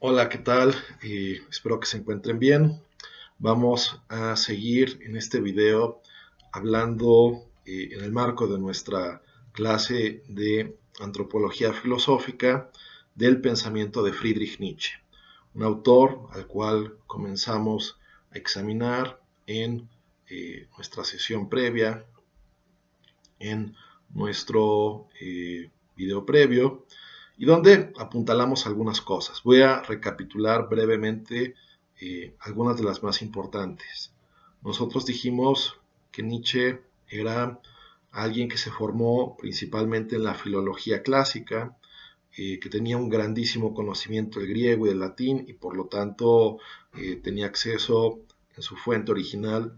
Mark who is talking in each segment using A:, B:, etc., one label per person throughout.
A: Hola, ¿qué tal? Espero que se encuentren bien. Vamos a seguir en este video hablando en el marco de nuestra clase de antropología filosófica del pensamiento de Friedrich Nietzsche, un autor al cual comenzamos a examinar en nuestra sesión previa, en nuestro video previo y donde apuntalamos algunas cosas. Voy a recapitular brevemente algunas de las más importantes. Nosotros dijimos que Nietzsche era alguien que se formó principalmente en la filología clásica, que tenía un grandísimo conocimiento del griego y del latín y por lo tanto tenía acceso en su fuente original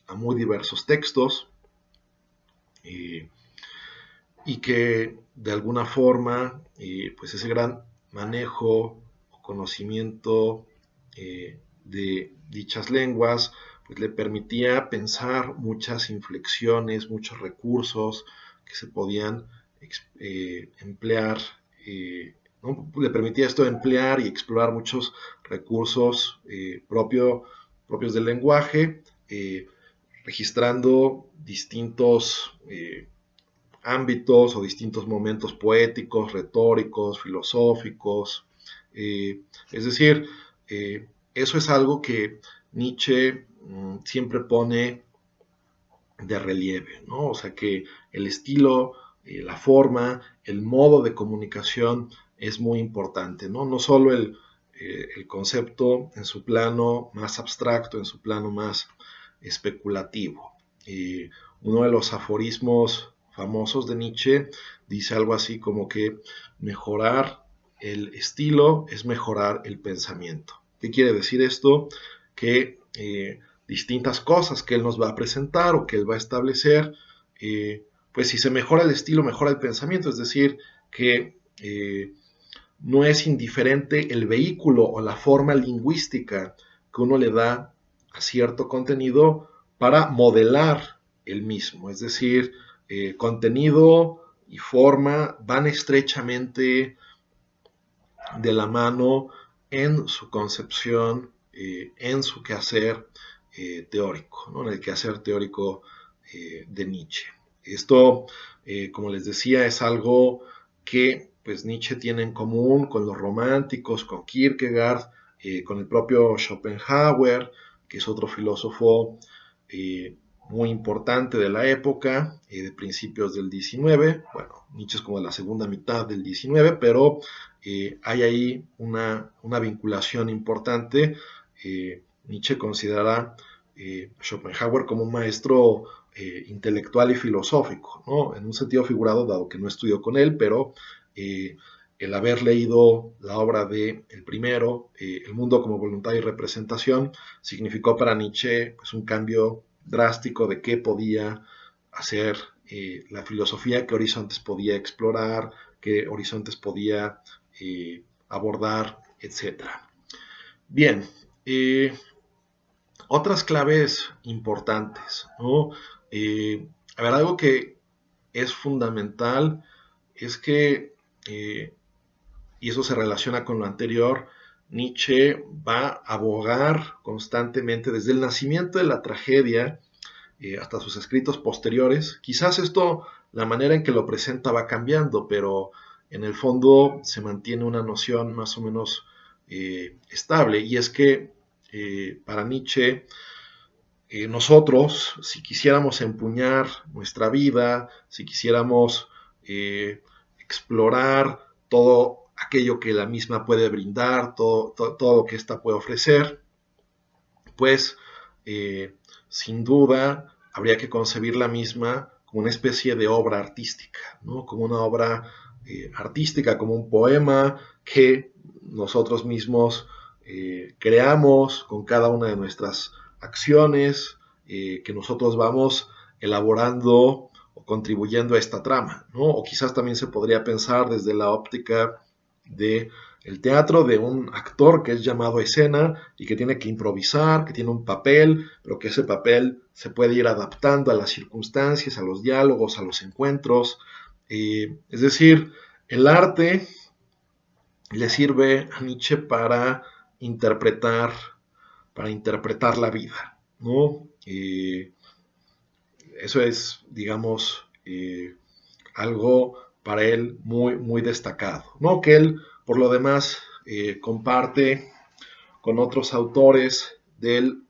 A: a muy diversos textos, eh, y que de alguna forma, pues ese gran manejo o conocimiento de dichas lenguas, pues le permitía pensar muchas inflexiones, muchos recursos que se podían emplear, ¿no? Le permitía esto emplear y explorar muchos recursos propios del lenguaje, registrando distintos ámbitos o distintos momentos poéticos, retóricos, filosóficos. Es decir, eso es algo que Nietzsche siempre pone de relieve, ¿no? O sea que el estilo, la forma, el modo de comunicación es muy importante, ¿no? No solo el concepto en su plano más abstracto, en su plano más especulativo. Uno de los aforismos famosos de Nietzsche dice algo así como que mejorar el estilo es mejorar el pensamiento. ¿Qué quiere decir esto? Que distintas cosas que él nos va a presentar o que él va a establecer, pues si se mejora el estilo, mejora el pensamiento, es decir, que no es indiferente el vehículo o la forma lingüística que uno le da a cierto contenido para modelar el mismo. Es decir, contenido y forma van estrechamente de la mano en su concepción, en su quehacer teórico, ¿no? En el quehacer teórico de Nietzsche. Esto, como les decía, es algo que pues Nietzsche tiene en común con los románticos, con Kierkegaard, con el propio Schopenhauer, que es otro filósofo muy importante de la época, de principios del 19. Bueno, Nietzsche es como de la segunda mitad del 19, pero hay ahí una vinculación importante. Nietzsche considera Schopenhauer como un maestro intelectual y filosófico, ¿no? En un sentido figurado, dado que no estudió con él, pero el haber leído la obra de el primero, El mundo como voluntad y representación, significó para Nietzsche pues, un cambio drástico de qué podía hacer la filosofía, qué horizontes podía explorar, qué horizontes podía abordar, etcétera. Bien, otras claves importantes, ¿no? A ver, algo que es fundamental es que, y eso se relaciona con lo anterior, Nietzsche va a abogar constantemente desde el nacimiento de la tragedia hasta sus escritos posteriores. Quizás esto, la manera en que lo presenta va cambiando, pero en el fondo se mantiene una noción más o menos estable, y es que para Nietzsche, nosotros, si quisiéramos empuñar nuestra vida, si quisiéramos explorar todo aquello que la misma puede brindar, todo lo que ésta puede ofrecer, pues sin duda habría que concebir la misma como una especie de obra artística, ¿no? Como una obra artística, como un poema que nosotros mismos creamos con cada una de nuestras acciones, que nosotros vamos elaborando o contribuyendo a esta trama, ¿no? O quizás también se podría pensar desde la óptica de el teatro, de un actor que es llamado a escena y que tiene que improvisar, que tiene un papel, pero que ese papel se puede ir adaptando a las circunstancias, a los diálogos, a los encuentros. Es decir, el arte le sirve a Nietzsche interpretar, para interpretar la vida, ¿no? Eso es, digamos, algo para él muy, muy destacado, ¿no? Que él, por lo demás, comparte con otros autores del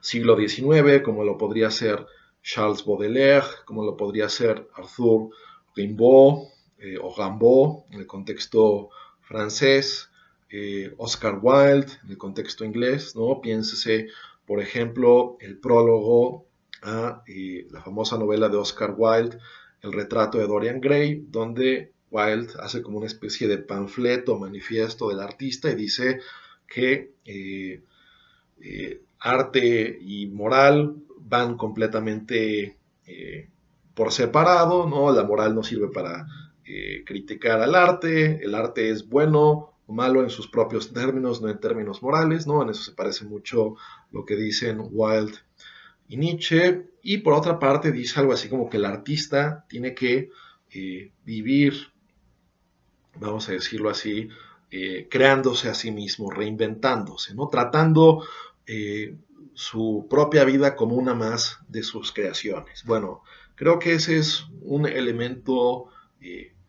A: siglo XIX, como lo podría ser Charles Baudelaire, como lo podría ser Arthur Rimbaud o Rimbaud en el contexto francés, Oscar Wilde en el contexto inglés, ¿no? Piénsese, por ejemplo, el prólogo a la famosa novela de Oscar Wilde, El retrato de Dorian Gray, donde Wilde hace como una especie de panfleto, manifiesto del artista y dice que arte y moral van completamente por separado, ¿no? La moral no sirve para criticar al arte, el arte es bueno o malo en sus propios términos, no en términos morales, ¿no? En eso se parece mucho lo que dicen Wilde y Nietzsche, y por otra parte dice algo así como que el artista tiene que vivir, vamos a decirlo así, creándose a sí mismo, reinventándose, ¿no? Tratando su propia vida como una más de sus creaciones. Bueno, creo que ese es un elemento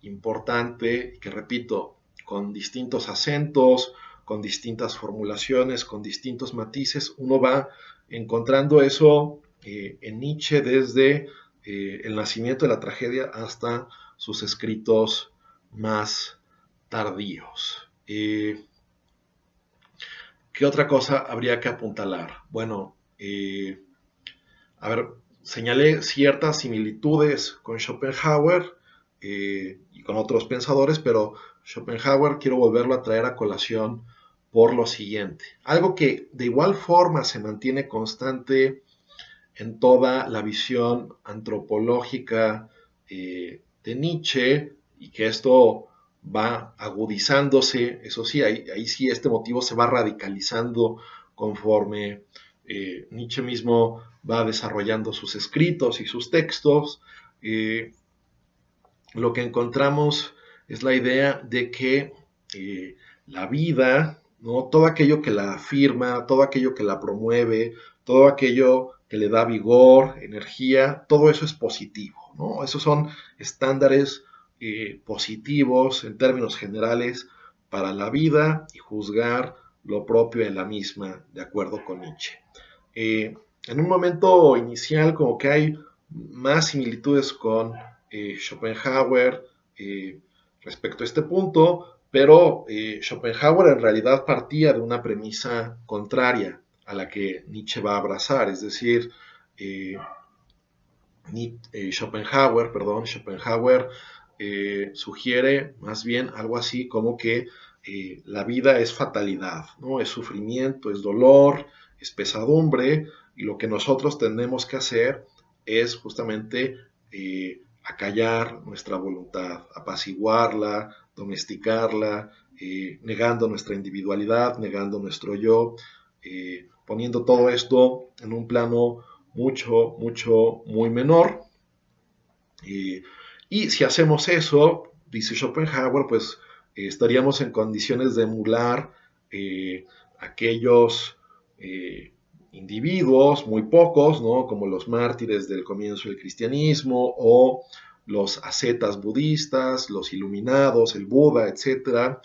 A: importante que, repito, con distintos acentos, con distintas formulaciones, con distintos matices, uno va encontrando eso en Nietzsche desde el nacimiento de la tragedia hasta sus escritos más tardíos. ¿Qué otra cosa habría que apuntalar? Bueno, a ver, señalé ciertas similitudes con Schopenhauer y con otros pensadores, pero Schopenhauer quiero volverlo a traer a colación por lo siguiente. Algo que de igual forma se mantiene constante en toda la visión antropológica de Nietzsche y que esto va agudizándose, eso sí, ahí sí este motivo se va radicalizando conforme Nietzsche mismo va desarrollando sus escritos y sus textos. Lo que encontramos es la idea de que la vida, ¿no? Todo aquello que la afirma, todo aquello que la promueve, todo aquello que le da vigor, energía, todo eso es positivo, ¿no? Esos son estándares positivos en términos generales para la vida y juzgar lo propio en la misma, de acuerdo con Nietzsche. En un momento inicial como que hay más similitudes con Schopenhauer respecto a este punto, pero Schopenhauer en realidad partía de una premisa contraria a la que Nietzsche va a abrazar, es decir, Schopenhauer sugiere más bien algo así como que la vida es fatalidad, ¿no? Es sufrimiento, es dolor, es pesadumbre, y lo que nosotros tenemos que hacer es justamente acallar nuestra voluntad, apaciguarla, domesticarla, negando nuestra individualidad, negando nuestro yo, poniendo todo esto en un plano mucho, mucho, muy menor. Y si hacemos eso, dice Schopenhauer, pues estaríamos en condiciones de emular aquellos individuos, muy pocos, ¿no? Como los mártires del comienzo del cristianismo o los ascetas budistas, los iluminados, el Buda, etcétera,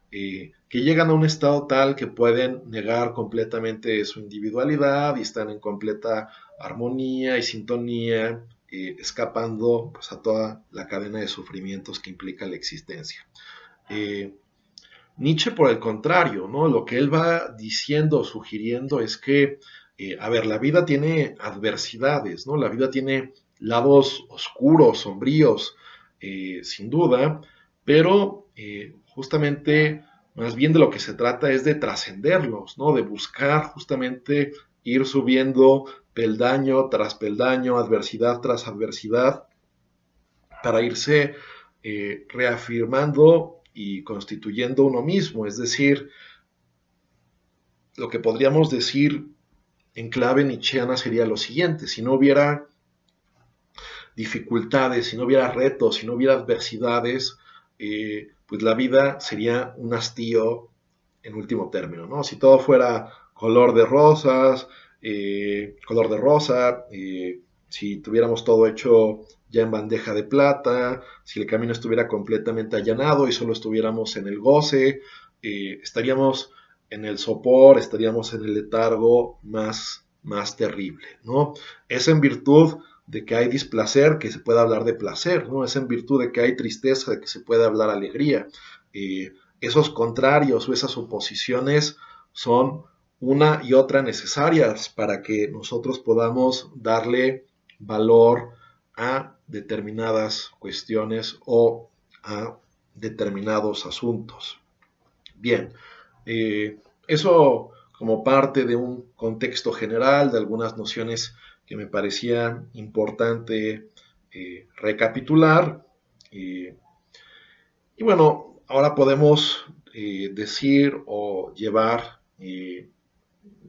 A: que llegan a un estado tal que pueden negar completamente su individualidad y están en completa armonía y sintonía, escapando pues, a toda la cadena de sufrimientos que implica la existencia. Nietzsche, por el contrario, ¿no? Lo que él va diciendo, sugiriendo es que, a ver, la vida tiene adversidades, ¿no? La vida tiene lados oscuros, sombríos, sin duda, pero justamente más bien de lo que se trata es de trascenderlos, ¿no? De buscar justamente ir subiendo peldaño tras peldaño, adversidad tras adversidad, para irse reafirmando y constituyendo uno mismo, es decir, lo que podríamos decir en clave nietzscheana sería lo siguiente: si no hubiera dificultades, si no hubiera retos, si no hubiera adversidades, pues la vida sería un hastío en último término, ¿no? Si todo fuera color de rosas, color de rosa, si tuviéramos todo hecho ya en bandeja de plata, si el camino estuviera completamente allanado y solo estuviéramos en el goce, estaríamos en el sopor, estaríamos en el letargo más terrible, ¿no? Es en virtud de que hay displacer que se puede hablar de placer, ¿no? Es en virtud de que hay tristeza de que se puede hablar alegría. Esos contrarios o esas oposiciones son una y otra necesarias para que nosotros podamos darle valor a determinadas cuestiones o a determinados asuntos. Bien, eso como parte de un contexto general, de algunas nociones que me parecía importante recapitular. Y bueno, ahora podemos decir o llevar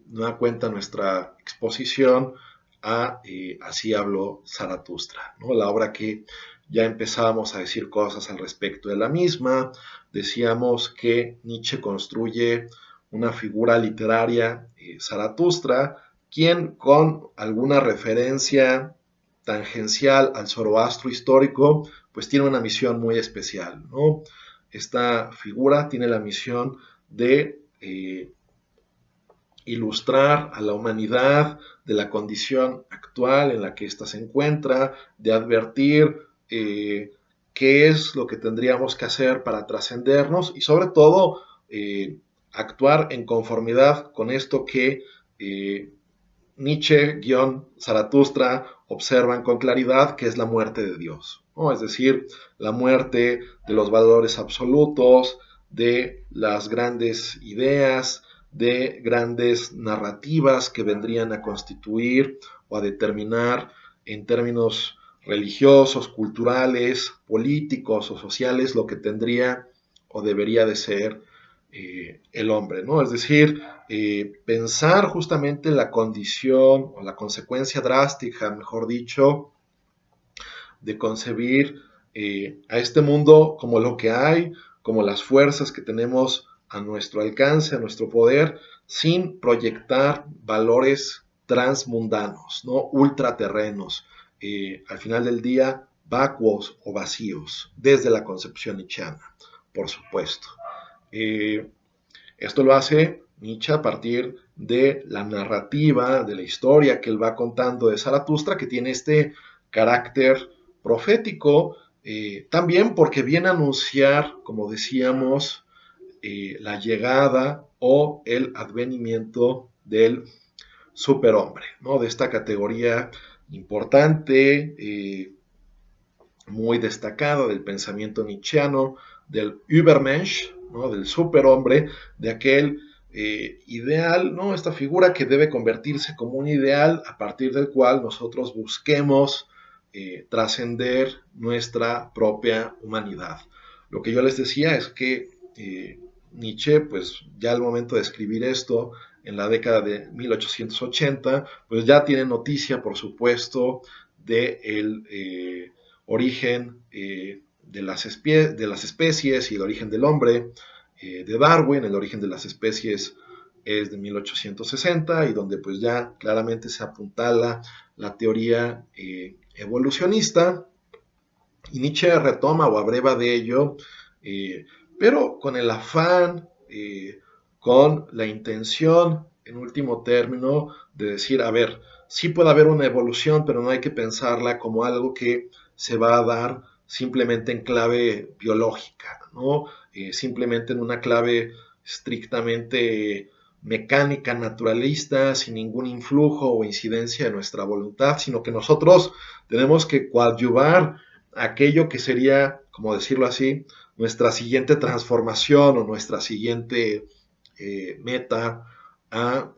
A: nueva cuenta nuestra exposición a Así habló Zaratustra, ¿no? La obra que ya empezábamos a decir cosas al respecto de la misma. Decíamos que Nietzsche construye una figura literaria, Zaratustra, quien con alguna referencia tangencial al Zoroastro histórico, pues tiene una misión muy especial, ¿no? Esta figura tiene la misión de ilustrar a la humanidad de la condición actual en la que ésta se encuentra, de advertir qué es lo que tendríamos que hacer para trascendernos y sobre todo actuar en conformidad con esto que Nietzsche-Zaratustra observan con claridad, que es la muerte de Dios, ¿no? Es decir, la muerte de los valores absolutos, de las grandes ideas, de grandes narrativas que vendrían a constituir o a determinar en términos religiosos, culturales, políticos o sociales lo que tendría o debería de ser el hombre, ¿no? Es decir, pensar justamente la condición o la consecuencia drástica, mejor dicho, de concebir a este mundo como lo que hay, como las fuerzas que tenemos a nuestro alcance, a nuestro poder, sin proyectar valores transmundanos, ¿no? Ultraterrenos, al final del día vacuos o vacíos, desde la concepción nietzscheana, por supuesto. Esto lo hace Nietzsche a partir de la narrativa, de la historia que él va contando de Zaratustra, que tiene este carácter profético, también porque viene a anunciar, como decíamos, la llegada o el advenimiento del superhombre, ¿no? De esta categoría importante, muy destacada del pensamiento nietzscheano, del Übermensch, ¿no? Del superhombre, de aquel ideal, ¿no? Esta figura que debe convertirse como un ideal a partir del cual nosotros busquemos trascender nuestra propia humanidad. Lo que yo les decía es que Nietzsche, pues ya al momento de escribir esto, en la década de 1880, pues ya tiene noticia, por supuesto, de el origen de las especies y el origen del hombre, de Darwin. El origen de las especies es de 1860 y donde pues ya claramente se apuntala la teoría evolucionista, y Nietzsche retoma o abreva de ello, pero con el afán, con la intención, en último término, de decir, a ver, sí puede haber una evolución, pero no hay que pensarla como algo que se va a dar simplemente en clave biológica, ¿no? Simplemente en una clave estrictamente mecánica, naturalista, sin ningún influjo o incidencia de nuestra voluntad, sino que nosotros tenemos que coadyuvar aquello que sería, como decirlo así, nuestra siguiente transformación o nuestra siguiente meta a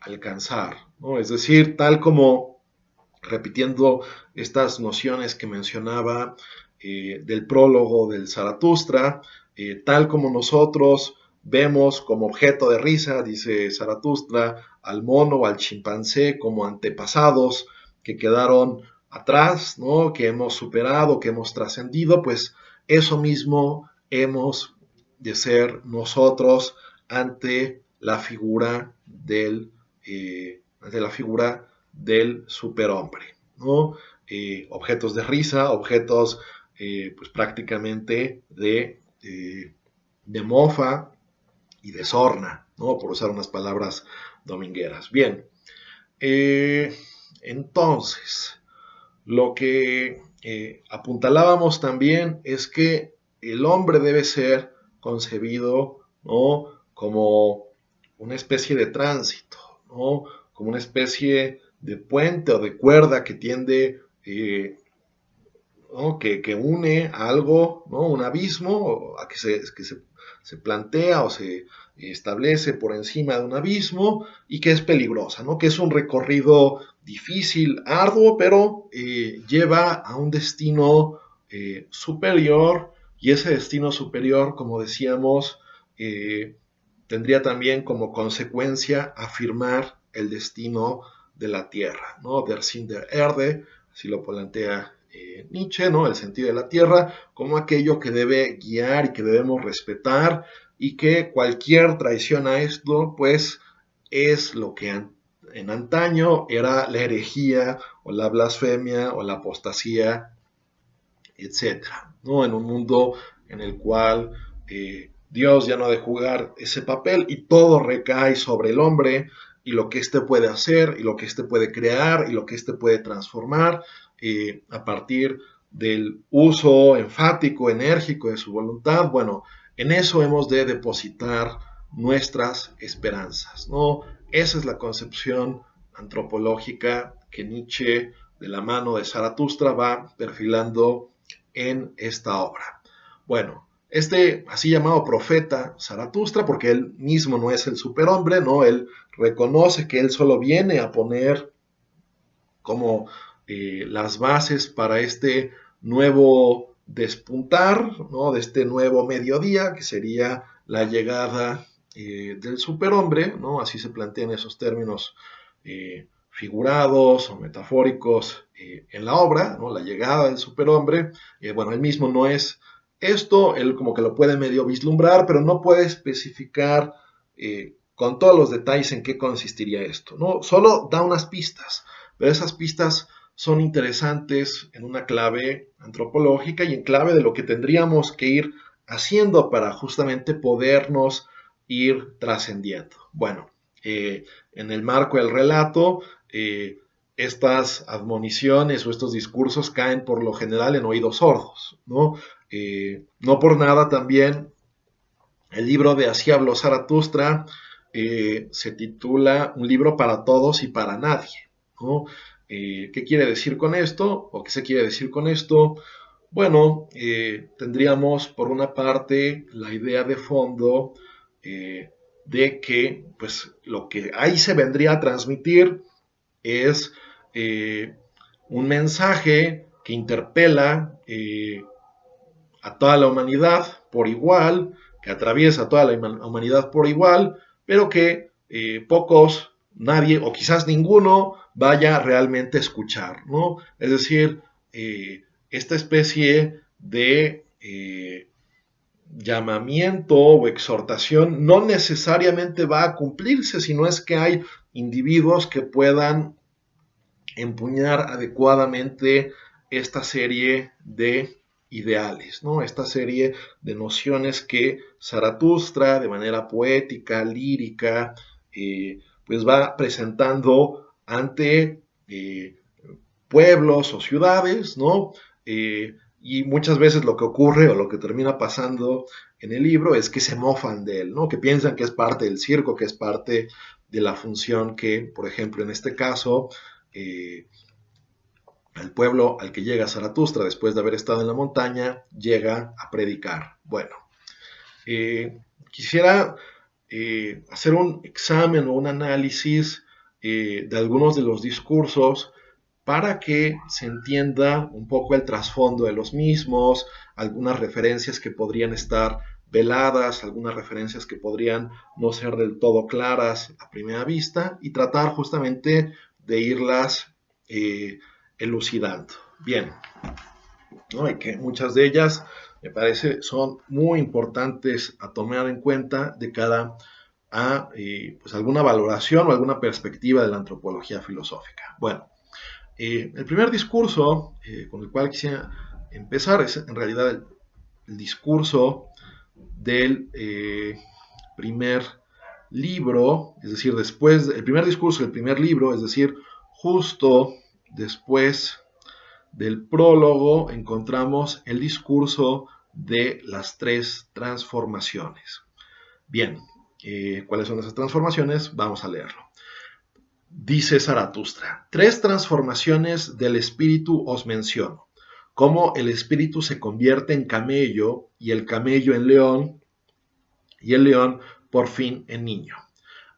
A: alcanzar, ¿no? Es decir, tal como repitiendo estas nociones que mencionaba del prólogo del Zaratustra, tal como nosotros vemos como objeto de risa, dice Zaratustra, al mono o al chimpancé como antepasados que quedaron atrás, ¿no? Que hemos superado, que hemos trascendido, pues eso mismo hemos de ser nosotros ante la figura del superhombre, ¿no? Objetos de risa, objetos pues prácticamente de mofa y de sorna, ¿no? Por usar unas palabras domingueras. Bien, entonces, lo que apuntalábamos también es que el hombre debe ser concebido, ¿no? Como una especie de tránsito, ¿no? Como una especie de puente o de cuerda que tiende, ¿no? que une a algo, ¿no? Un abismo, a se plantea o se establece por encima de un abismo y que es peligrosa, ¿no? Que es un recorrido difícil, arduo, pero lleva a un destino superior, y ese destino superior, como decíamos, tendría también como consecuencia afirmar el destino de la Tierra, ¿no? Der Sinn der Erde, así lo plantea Nietzsche, ¿no? El sentido de la Tierra como aquello que debe guiar y que debemos respetar, y que cualquier traición a esto, pues, es lo que en antaño era la herejía o la blasfemia o la apostasía, etcétera, ¿no? En un mundo en el cual Dios ya no ha de jugar ese papel y todo recae sobre el hombre y lo que éste puede hacer y lo que éste puede crear y lo que éste puede transformar a partir del uso enfático, enérgico de su voluntad. Bueno, en eso hemos de depositar nuestras esperanzas, ¿no? Esa es la concepción antropológica que Nietzsche, de la mano de Zaratustra, va perfilando en esta obra. Bueno, este así llamado profeta Zaratustra, porque él mismo no es el superhombre, ¿no? Él reconoce que él solo viene a poner como las bases para este nuevo despuntar, ¿no? De este nuevo mediodía, que sería la llegada del superhombre, ¿no? Así se plantean esos términos figurados o metafóricos en la obra, ¿no? La llegada del superhombre. Bueno, él mismo no es esto, él como que lo puede medio vislumbrar, pero no puede especificar con todos los detalles en qué consistiría esto, ¿no? Solo da unas pistas, pero esas pistas son interesantes en una clave antropológica y en clave de lo que tendríamos que ir haciendo para justamente podernos ir trascendiendo. Bueno, en el marco del relato, estas admoniciones o estos discursos caen por lo general en oídos sordos, ¿no? No por nada también el libro de Así habló Zaratustra se titula Un libro para todos y para nadie, ¿no? ¿Qué quiere decir con esto? ¿O qué se quiere decir con esto? Bueno, tendríamos por una parte la idea de fondo de que pues lo que ahí se vendría a transmitir es un mensaje que interpela a toda la humanidad por igual, que atraviesa a toda la humanidad por igual, pero que pocos, nadie o quizás ninguno vaya realmente a escuchar, ¿no? Es decir, esta especie de llamamiento o exhortación no necesariamente va a cumplirse, sino es que hay individuos que puedan empuñar adecuadamente esta serie de ideales, ¿no? Esta serie de nociones que Zaratustra, de manera poética, lírica, pues va presentando ante pueblos o ciudades, ¿no? Y muchas veces lo que ocurre o lo que termina pasando en el libro es que se mofan de él, ¿no? Que piensan que es parte del circo, que es parte de la función que, por ejemplo, en este caso, al pueblo al que llega Zaratustra después de haber estado en la montaña, llega a predicar. Bueno, quisiera hacer un examen o un análisis de algunos de los discursos para que se entienda un poco el trasfondo de los mismos, algunas referencias que podrían estar veladas, algunas referencias que podrían no ser del todo claras a primera vista, y tratar justamente de irlas elucidando. Bien, ¿no? Y que muchas de ellas me parece son muy importantes a tomar en cuenta de cara a pues alguna valoración o alguna perspectiva de la antropología filosófica. Bueno, el primer discurso con el cual quisiera empezar es en realidad el discurso del primer libro, es decir, después, el primer discurso del primer libro, es decir, justo después del prólogo encontramos el discurso de las tres transformaciones. Bien, ¿cuáles son esas transformaciones? Vamos a leerlo. Dice Zaratustra, 3 transformaciones del espíritu os menciono, cómo el espíritu se convierte en camello y el camello en león y el león por fin en niño.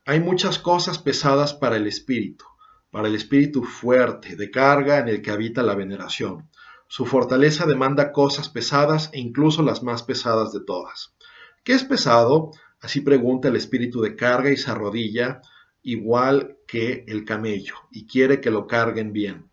A: Hay muchas cosas pesadas para el espíritu fuerte, de carga en el que habita la veneración. Su fortaleza demanda cosas pesadas e incluso las más pesadas de todas. ¿Qué es pesado? Así pregunta el espíritu de carga y se arrodilla igual que el camello y quiere que lo carguen bien.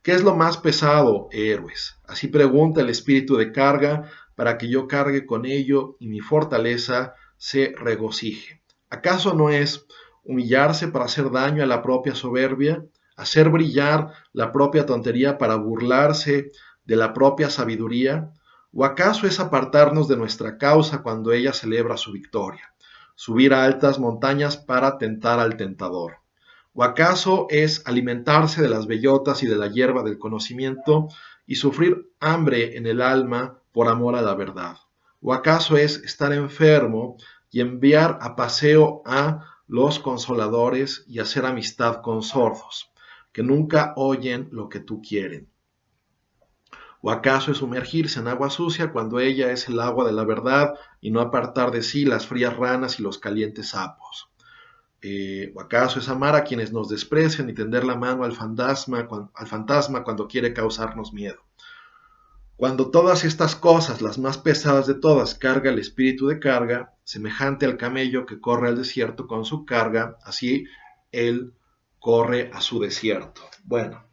A: ¿Qué es lo más pesado, héroes? Así pregunta el espíritu de carga para que yo cargue con ello y mi fortaleza se regocije. ¿Acaso no es humillarse para hacer daño a la propia soberbia, hacer brillar la propia tontería para burlarse de la propia sabiduría? ¿O acaso es apartarnos de nuestra causa cuando ella celebra su victoria, subir a altas montañas para tentar al tentador? ¿O acaso es alimentarse de las bellotas y de la hierba del conocimiento y sufrir hambre en el alma por amor a la verdad? ¿O acaso es estar enfermo y enviar a paseo a los consoladores y hacer amistad con sordos, que nunca oyen lo que tú quieren? ¿O acaso es sumergirse en agua sucia cuando ella es el agua de la verdad y no apartar de sí las frías ranas y los calientes sapos? ¿O acaso es amar a quienes nos desprecian y tender la mano al fantasma cuando quiere causarnos miedo? Cuando todas estas cosas, las más pesadas de todas, carga el espíritu de carga, semejante al camello que corre al desierto con su carga, así él corre a su desierto. Bueno,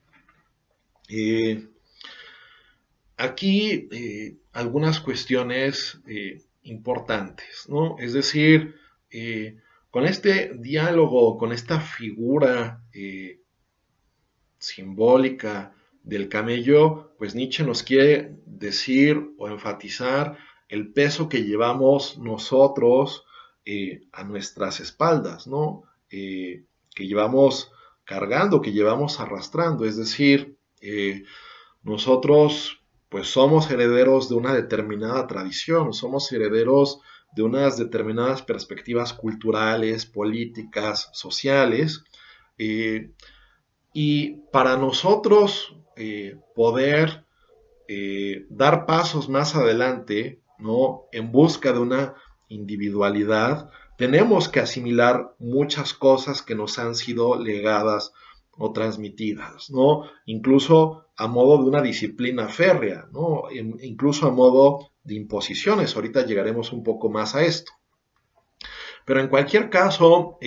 A: aquí algunas cuestiones importantes, ¿no? Es decir, con este diálogo, con esta figura simbólica del camello, pues Nietzsche nos quiere decir o enfatizar el peso que llevamos nosotros a nuestras espaldas, ¿no? Que llevamos cargando, que llevamos arrastrando, es decir, nosotros pues somos herederos de una determinada tradición, somos herederos de unas determinadas perspectivas culturales, políticas, sociales, y para nosotros poder dar pasos más adelante, ¿no? En busca de una individualidad, tenemos que asimilar muchas cosas que nos han sido legadas o transmitidas, ¿no? Incluso a modo de una disciplina férrea, ¿no? Incluso a modo de imposiciones. Ahorita llegaremos un poco más a esto. Pero en cualquier caso,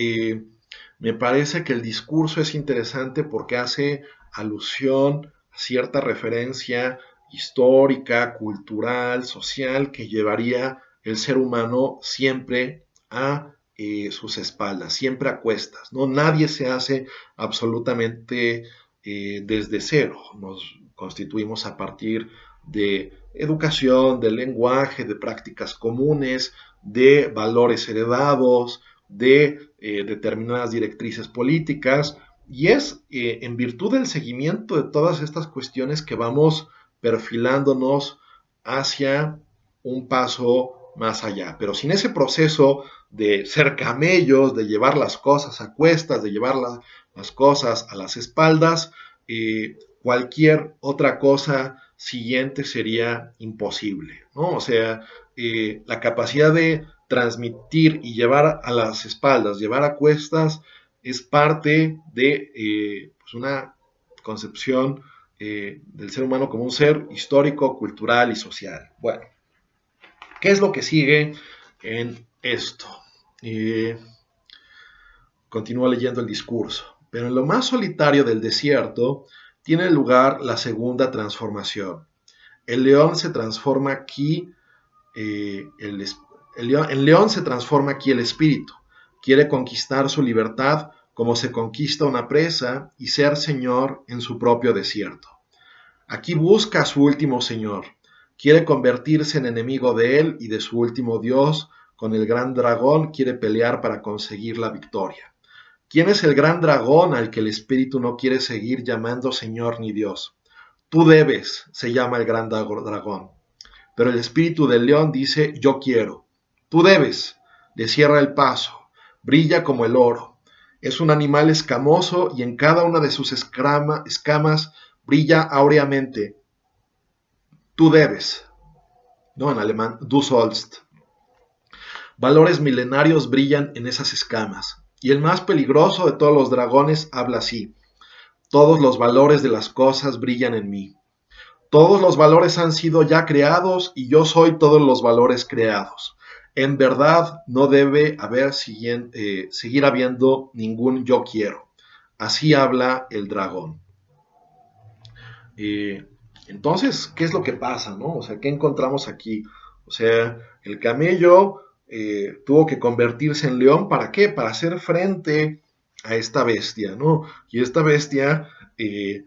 A: me parece que el discurso es interesante porque hace alusión a cierta referencia histórica, cultural, social, que llevaría el ser humano siempre a sus espaldas, siempre a cuestas, ¿no? Nadie se hace absolutamente desde cero. Nos constituimos a partir de educación, de lenguaje, de prácticas comunes, de valores heredados, de determinadas directrices políticas, y es en virtud del seguimiento de todas estas cuestiones que vamos perfilándonos hacia un paso más allá. Pero sin ese proceso de ser camellos, de llevar las cosas a cuestas, de llevar las cosas a las espaldas, cualquier otra cosa siguiente sería imposible, ¿no? O sea, la capacidad de transmitir y llevar a las espaldas, llevar a cuestas, es parte de pues una concepción del ser humano como un ser histórico, cultural y social. Bueno, ¿qué es lo que sigue en esto? Continúa leyendo el discurso. Pero en lo más solitario del desierto tiene lugar la segunda transformación. El león se transforma aquí en león se transforma aquí el espíritu. Quiere conquistar su libertad como se conquista una presa y ser señor en su propio desierto. Aquí busca a su último señor. Quiere convertirse en enemigo de él y de su último dios. Con el gran dragón quiere pelear para conseguir la victoria. ¿Quién es el gran dragón al que el espíritu no quiere seguir llamando señor ni dios? Tú debes, se llama el gran dragón. Pero el espíritu del león dice, yo quiero. Tú debes, le cierra el paso. Brilla como el oro. Es un animal escamoso y en cada una de sus escamas brilla áureamente. Tú debes. No, en alemán, du sollst. Valores milenarios brillan en esas escamas. Y el más peligroso de todos los dragones habla así. Todos los valores de las cosas brillan en mí. Todos los valores han sido ya creados y yo soy todos los valores creados. En verdad no debe haber seguir habiendo ningún yo quiero. Así habla el dragón. Entonces, ¿qué es lo que pasa, no? O sea, ¿qué encontramos aquí? O sea, el camello tuvo que convertirse en león, ¿para qué? Para hacer frente a esta bestia, ¿no? Y esta bestia, de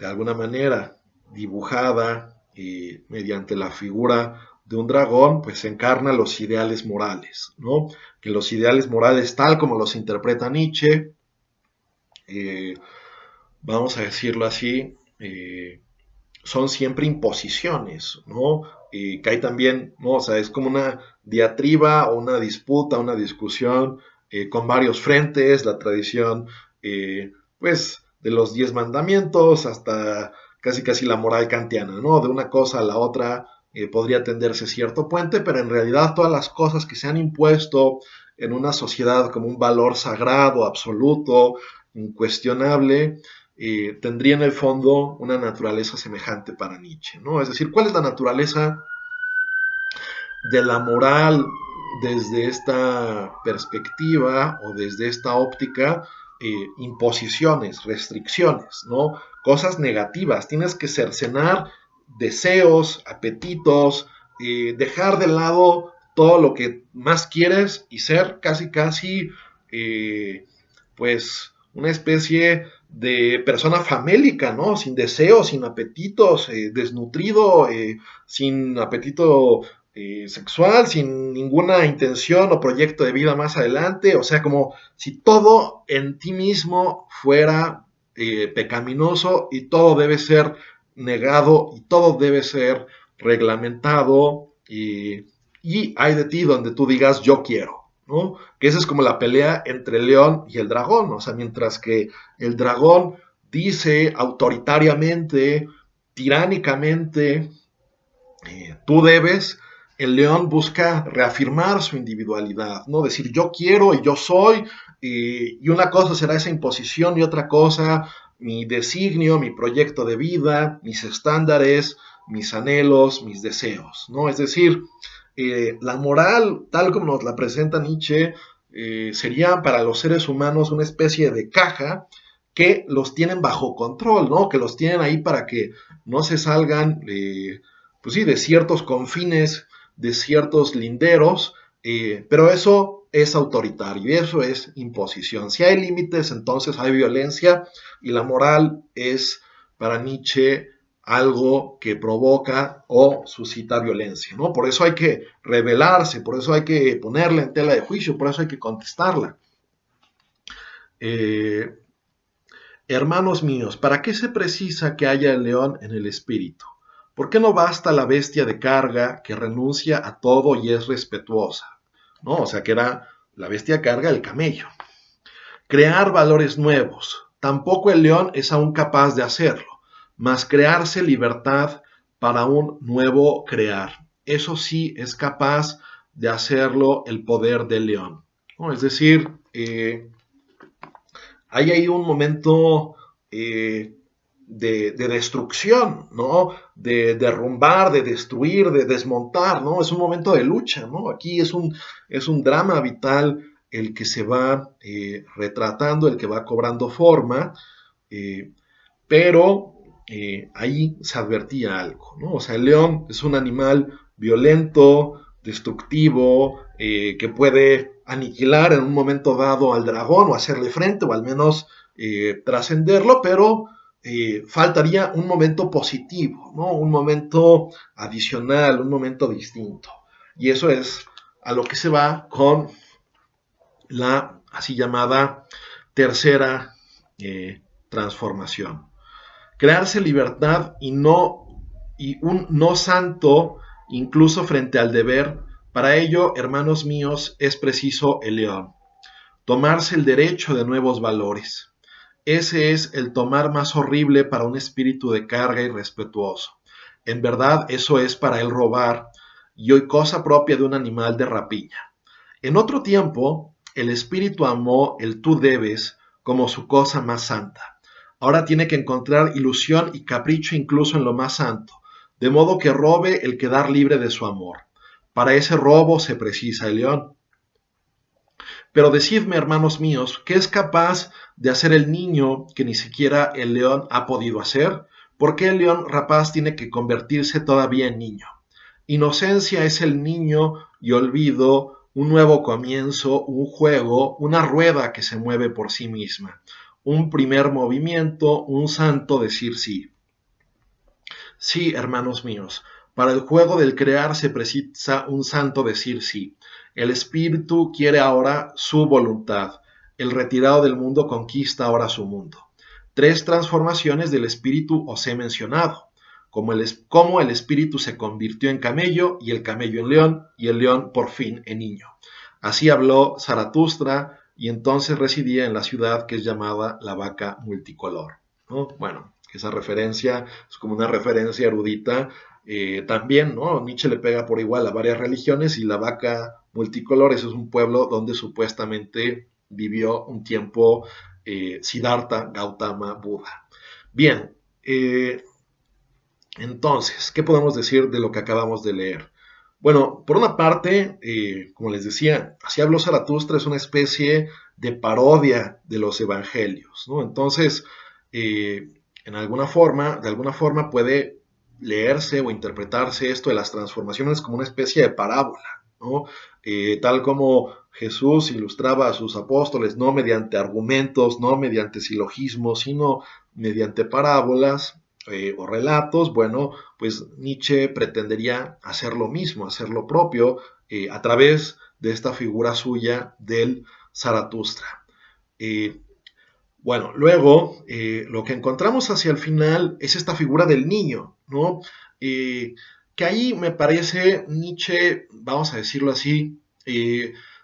A: alguna manera, dibujada mediante la figura de un dragón, pues encarna los ideales morales, ¿no? Que los ideales morales, tal como los interpreta Nietzsche, vamos a decirlo así, son siempre imposiciones, ¿no? Que hay también, ¿no? O sea, es como una diatriba o una disputa, una discusión con varios frentes, la tradición, pues, de los 10 mandamientos hasta casi casi la moral kantiana, ¿no? De una cosa a la otra podría tenderse cierto puente, pero en realidad todas las cosas que se han impuesto en una sociedad como un valor sagrado, absoluto, incuestionable, tendría en el fondo una naturaleza semejante para Nietzsche, ¿no? Es decir, ¿cuál es la naturaleza de la moral desde esta perspectiva o desde esta óptica? Imposiciones, restricciones, ¿no? Cosas negativas. Tienes que cercenar deseos, apetitos, dejar de lado todo lo que más quieres y ser casi, casi, pues, una especie de persona famélica, ¿no? Sin deseos, sin apetitos, desnutrido, sin apetito sexual, sin ninguna intención o proyecto de vida más adelante. O sea, como si todo en ti mismo fuera pecaminoso y todo debe ser negado y todo debe ser reglamentado y hay de ti donde tú digas yo quiero, ¿no? Que esa es como la pelea entre el león y el dragón, o sea, mientras que el dragón dice autoritariamente, tiránicamente, tú debes, el león busca reafirmar su individualidad, ¿no? Decir yo quiero y yo soy, y una cosa será esa imposición y otra cosa mi designio, mi proyecto de vida, mis estándares, mis anhelos, mis deseos, ¿no? Es decir, la moral, tal como nos la presenta Nietzsche, sería para los seres humanos una especie de caja que los tienen bajo control, ¿no? Que los tienen ahí para que no se salgan, pues sí, de ciertos confines, de ciertos linderos, pero eso es autoritario y eso es imposición. Si hay límites, entonces hay violencia y la moral es para Nietzsche algo que provoca o suscita violencia, ¿no? Por eso hay que rebelarse, por eso hay que ponerla en tela de juicio, por eso hay que contestarla. Hermanos míos, ¿para qué se precisa que haya el león en el espíritu? ¿Por qué no basta la bestia de carga que renuncia a todo y es respetuosa? ¿No? O sea, que era la bestia de carga el camello. Crear valores nuevos. Tampoco el león es aún capaz de hacerlo, mas crearse libertad para un nuevo crear. Eso sí es capaz de hacerlo el poder del león, ¿no? Es decir, hay ahí un momento de destrucción, ¿no? De derrumbar, de destruir, de desmontar, ¿no? Es un momento de lucha, ¿no? Aquí es un drama vital el que se va retratando, el que va cobrando forma, pero ahí se advertía algo, ¿no? O sea, el león es un animal violento, destructivo, que puede aniquilar en un momento dado al dragón o hacerle frente o al menos trascenderlo, pero faltaría un momento positivo, ¿no? Un momento adicional, un momento distinto. Y eso es a lo que se va con la así llamada tercera transformación. Crearse libertad y un no santo incluso frente al deber. Para ello, hermanos míos, es preciso el león. Tomarse el derecho de nuevos valores. Ese es el tomar más horrible para un espíritu de carga irrespetuoso. En verdad, eso es para él robar, y hoy cosa propia de un animal de rapiña. En otro tiempo, el espíritu amó el tú debes como su cosa más santa. Ahora tiene que encontrar ilusión y capricho incluso en lo más santo, de modo que robe el quedar libre de su amor. Para ese robo se precisa el león. Pero decidme, hermanos míos, ¿qué es capaz de hacer el niño que ni siquiera el león ha podido hacer? ¿Por qué el león rapaz tiene que convertirse todavía en niño? Inocencia es el niño y olvido, un nuevo comienzo, un juego, una rueda que se mueve por sí misma. Un primer movimiento, un santo decir sí. Sí, hermanos míos, para el juego del crear se precisa un santo decir sí. El espíritu quiere ahora su voluntad. El retirado del mundo conquista ahora su mundo. Tres transformaciones del espíritu os he mencionado. Cómo el espíritu se convirtió en camello y el camello en león y el león por fin en niño. Así habló Zaratustra y entonces residía en la ciudad que es llamada la vaca multicolor, ¿no? Bueno, esa referencia es como una referencia erudita. También, ¿no? Nietzsche le pega por igual a varias religiones y la vaca multicolor, eso es un pueblo donde supuestamente vivió un tiempo Siddhartha Gautama Buda. Bien, entonces, ¿qué podemos decir de lo que acabamos de leer? Bueno, por una parte, como les decía, así habló Zaratustra, es una especie de parodia de los evangelios, ¿no? Entonces, de alguna forma puede leerse o interpretarse esto de las transformaciones como una especie de parábola, ¿no? Tal como Jesús ilustraba a sus apóstoles, no mediante argumentos, no mediante silogismos, sino mediante parábolas o relatos. Bueno, pues Nietzsche pretendería hacer lo mismo, hacer lo propio a través de esta figura suya del Zaratustra. Bueno, luego lo que encontramos hacia el final es esta figura del niño, ¿no? Que ahí me parece Nietzsche, vamos a decirlo así,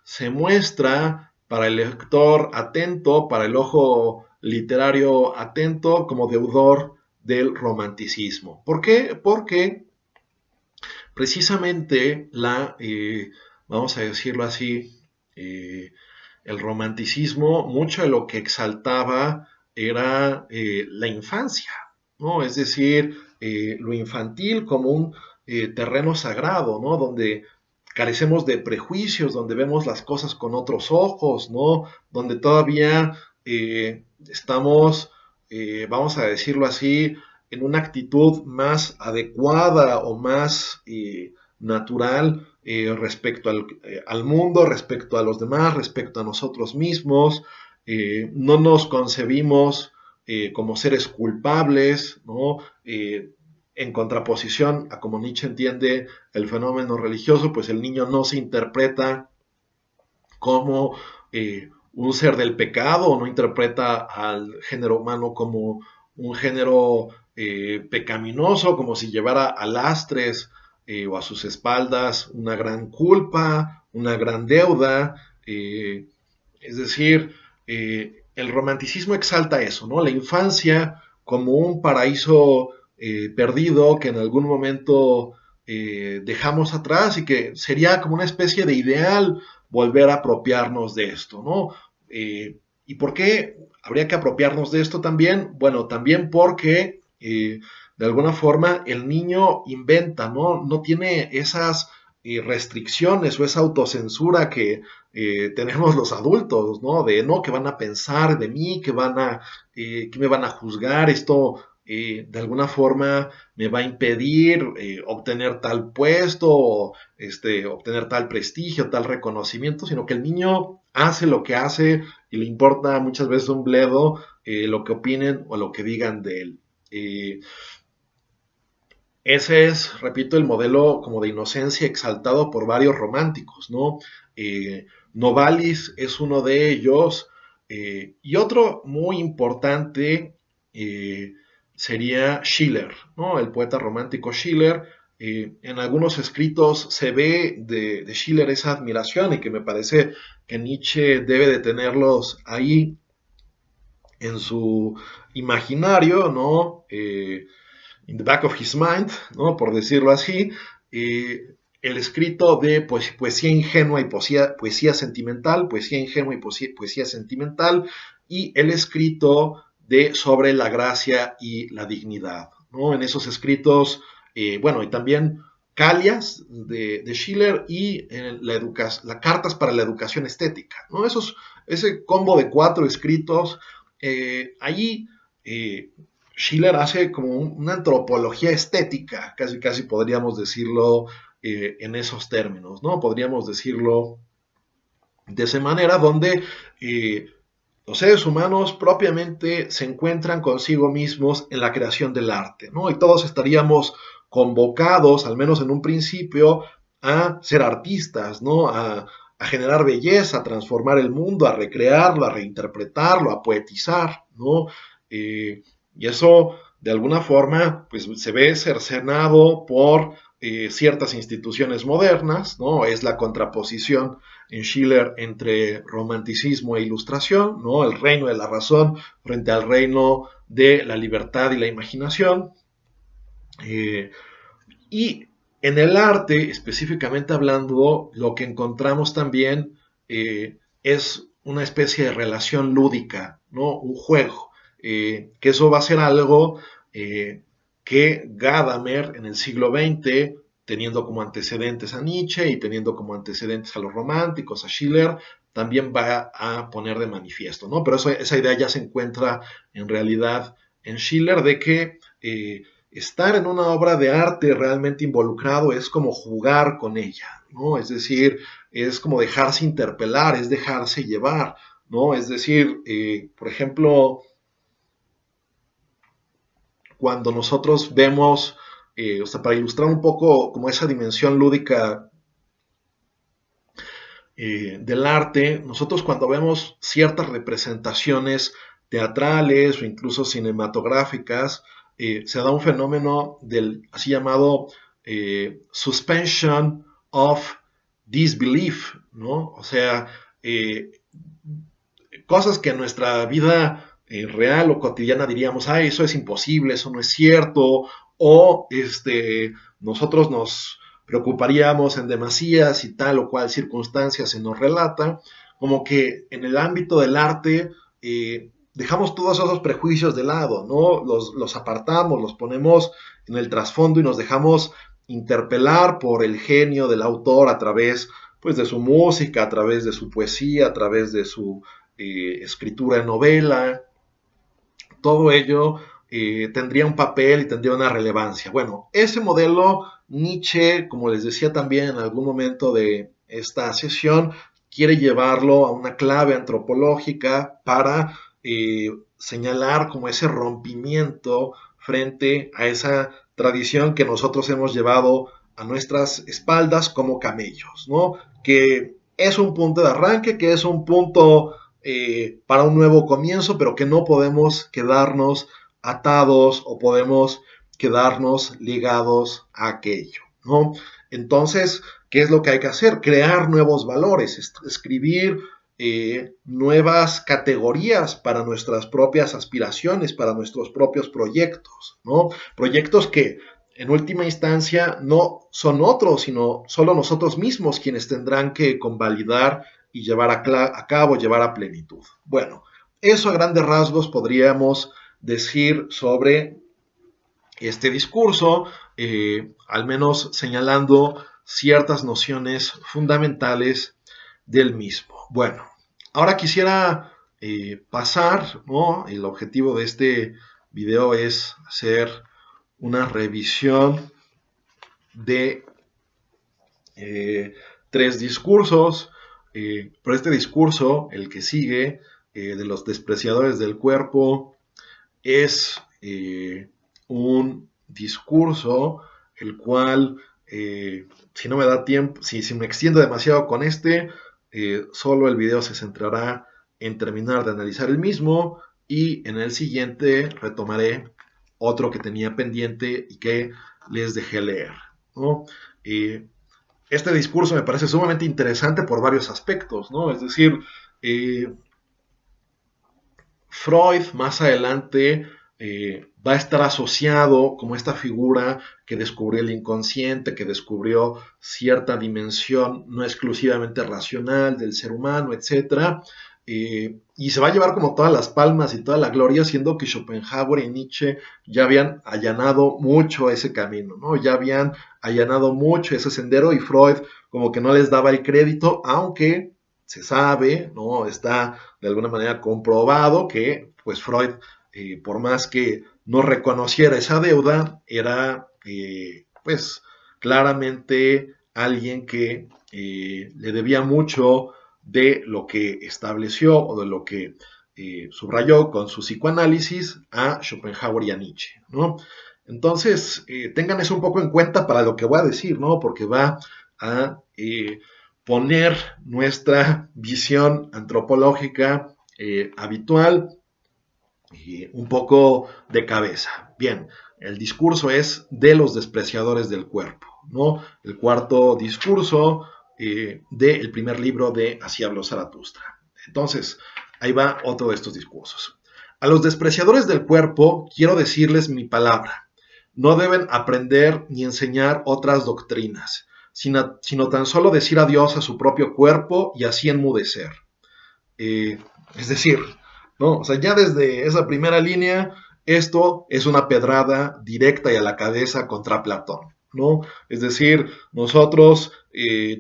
A: se muestra para el lector atento, para el ojo literario atento, como deudor del romanticismo. ¿Por qué? Porque precisamente vamos a decirlo así, el romanticismo, mucho de lo que exaltaba era la infancia, ¿no? Es decir, lo infantil como un terreno sagrado, ¿no? Donde carecemos de prejuicios, donde vemos las cosas con otros ojos, ¿no? Donde todavía estamos, vamos a decirlo así, en una actitud más adecuada o más natural respecto al mundo, respecto a los demás, respecto a nosotros mismos. No nos concebimos como seres culpables, ¿no? En contraposición a como Nietzsche entiende el fenómeno religioso, pues el niño no se interpreta como un ser del pecado, o no interpreta al género humano como un género pecaminoso, como si llevara a lastres o a sus espaldas una gran culpa, una gran deuda. Es decir, el romanticismo exalta eso, ¿no? La infancia como un paraíso perdido que en algún momento dejamos atrás y que sería como una especie de ideal volver a apropiarnos de esto, ¿no? ¿Y por qué habría que apropiarnos de esto también? Bueno, también porque de alguna forma el niño inventa, ¿no? No tiene esas restricciones o esa autocensura que tenemos los adultos, ¿no? De no, que van a pensar de mí, que me van a juzgar, esto de alguna forma me va a impedir obtener tal puesto o obtener tal prestigio, tal reconocimiento, sino que el niño hace lo que hace y le importa muchas veces un bledo lo que opinen o lo que digan de él. Eh, Ese es, repito, el modelo como de inocencia exaltado por varios románticos, ¿no? Novalis es uno de ellos, y otro muy importante eh, sería Schiller, ¿no? El poeta romántico Schiller. En algunos escritos se ve de Schiller esa admiración y que me parece que Nietzsche debe de tenerlos ahí en su imaginario, ¿no? In the back of his mind, ¿no? Por decirlo así, el escrito de poesía ingenua y poesía sentimental, poesía ingenua y poesía sentimental, y el escrito de sobre la gracia y la dignidad, ¿no? En esos escritos, bueno, y también Calias de Schiller y la Cartas para la Educación Estética, ¿no? Ese combo de 4 escritos, allí Schiller hace como una antropología estética, casi casi podríamos decirlo en esos términos, ¿no? Podríamos decirlo de esa manera, donde los seres humanos propiamente se encuentran consigo mismos en la creación del arte, ¿no? Y todos estaríamos convocados, al menos en un principio, a ser artistas, ¿no? A generar belleza, a transformar el mundo, a recrearlo, a reinterpretarlo, a poetizar, ¿no? Y eso, de alguna forma, pues se ve cercenado por ciertas instituciones modernas, ¿no? Es la contraposición en Schiller entre romanticismo e ilustración, ¿no? El reino de la razón frente al reino de la libertad y la imaginación. Eh, y en el arte, específicamente hablando, lo que encontramos también es una especie de relación lúdica, ¿no? Un juego. Que eso va a ser algo que Gadamer en el siglo XX, teniendo como antecedentes a Nietzsche y teniendo como antecedentes a los románticos, a Schiller, también va a poner de manifiesto, ¿no? Pero esa idea ya se encuentra en realidad en Schiller de que estar en una obra de arte realmente involucrado es como jugar con ella, ¿no? Es decir, es como dejarse interpelar, es dejarse llevar, ¿no? Es decir, por ejemplo, cuando nosotros vemos, o sea, para ilustrar un poco como esa dimensión lúdica del arte, nosotros cuando vemos ciertas representaciones teatrales o incluso cinematográficas, se da un fenómeno del así llamado suspension of disbelief, ¿no? O sea, eh, cosas que en nuestra vida real o cotidiana diríamos, ah, eso es imposible, eso no es cierto, o nosotros nos preocuparíamos en demasía si tal o cual circunstancia se nos relata, como que en el ámbito del arte dejamos todos esos prejuicios de lado, ¿no? Los apartamos, los ponemos en el trasfondo y nos dejamos interpelar por el genio del autor a través pues de su música, a través de su poesía, a través de su escritura en novela, todo ello tendría un papel y tendría una relevancia. Bueno, ese modelo Nietzsche, como les decía también en algún momento de esta sesión, quiere llevarlo a una clave antropológica para señalar como ese rompimiento frente a esa tradición que nosotros hemos llevado a nuestras espaldas como camellos, ¿no? Que es un punto de arranque, que es un punto para un nuevo comienzo, pero que no podemos quedarnos atados o podemos quedarnos ligados a aquello, ¿no? Entonces, ¿qué es lo que hay que hacer? Crear nuevos valores, escribir nuevas categorías para nuestras propias aspiraciones, para nuestros propios proyectos, ¿no? Proyectos que en última instancia no son otros, sino solo nosotros mismos quienes tendrán que convalidar y llevar a cabo, llevar a plenitud. Bueno, eso a grandes rasgos podríamos decir sobre este discurso, al menos señalando ciertas nociones fundamentales del mismo. Bueno, ahora quisiera pasar, ¿no? El objetivo video es hacer una revisión de 3 discursos. Pero este discurso, el que sigue, de los despreciadores del cuerpo, es un discurso el cual, si no me da tiempo, si me extiendo demasiado con solo el video se centrará en terminar de analizar el mismo, y en el siguiente retomaré otro que tenía pendiente y que les dejé leer, ¿no? Este discurso me parece sumamente interesante por varios aspectos, ¿no? Es decir, Freud más adelante va a estar asociado como esta figura que descubrió el inconsciente, que descubrió cierta dimensión no exclusivamente racional del ser humano, etc. Y se va a llevar como todas las palmas y toda la gloria, siendo que Schopenhauer y Nietzsche ya habían allanado mucho ese camino, ¿no? Ya habían allanado mucho ese sendero, y Freud como que no les daba el crédito, aunque se sabe, ¿no? Está de alguna manera comprobado que pues Freud, por más que no reconociera esa deuda, era pues claramente alguien que le debía mucho de lo que estableció o de lo que subrayó con su psicoanálisis a Schopenhauer y a Nietzsche, ¿no? Entonces, tengan eso un poco en cuenta para lo que voy a decir, ¿no? Porque va a poner nuestra visión antropológica habitual un poco de cabeza. Bien, el discurso es de los despreciadores del cuerpo, ¿no? El cuarto discurso del primer libro de Así habló Zaratustra. Entonces, ahí va otro de estos discursos. A los despreciadores del cuerpo quiero decirles mi palabra. No deben aprender ni enseñar otras doctrinas, sino tan solo decir adiós a su propio cuerpo y así enmudecer. Es decir, ¿no? O sea, ya desde esa primera línea, esto es una pedrada directa y a la cabeza contra Platón, ¿no? Es decir, nosotros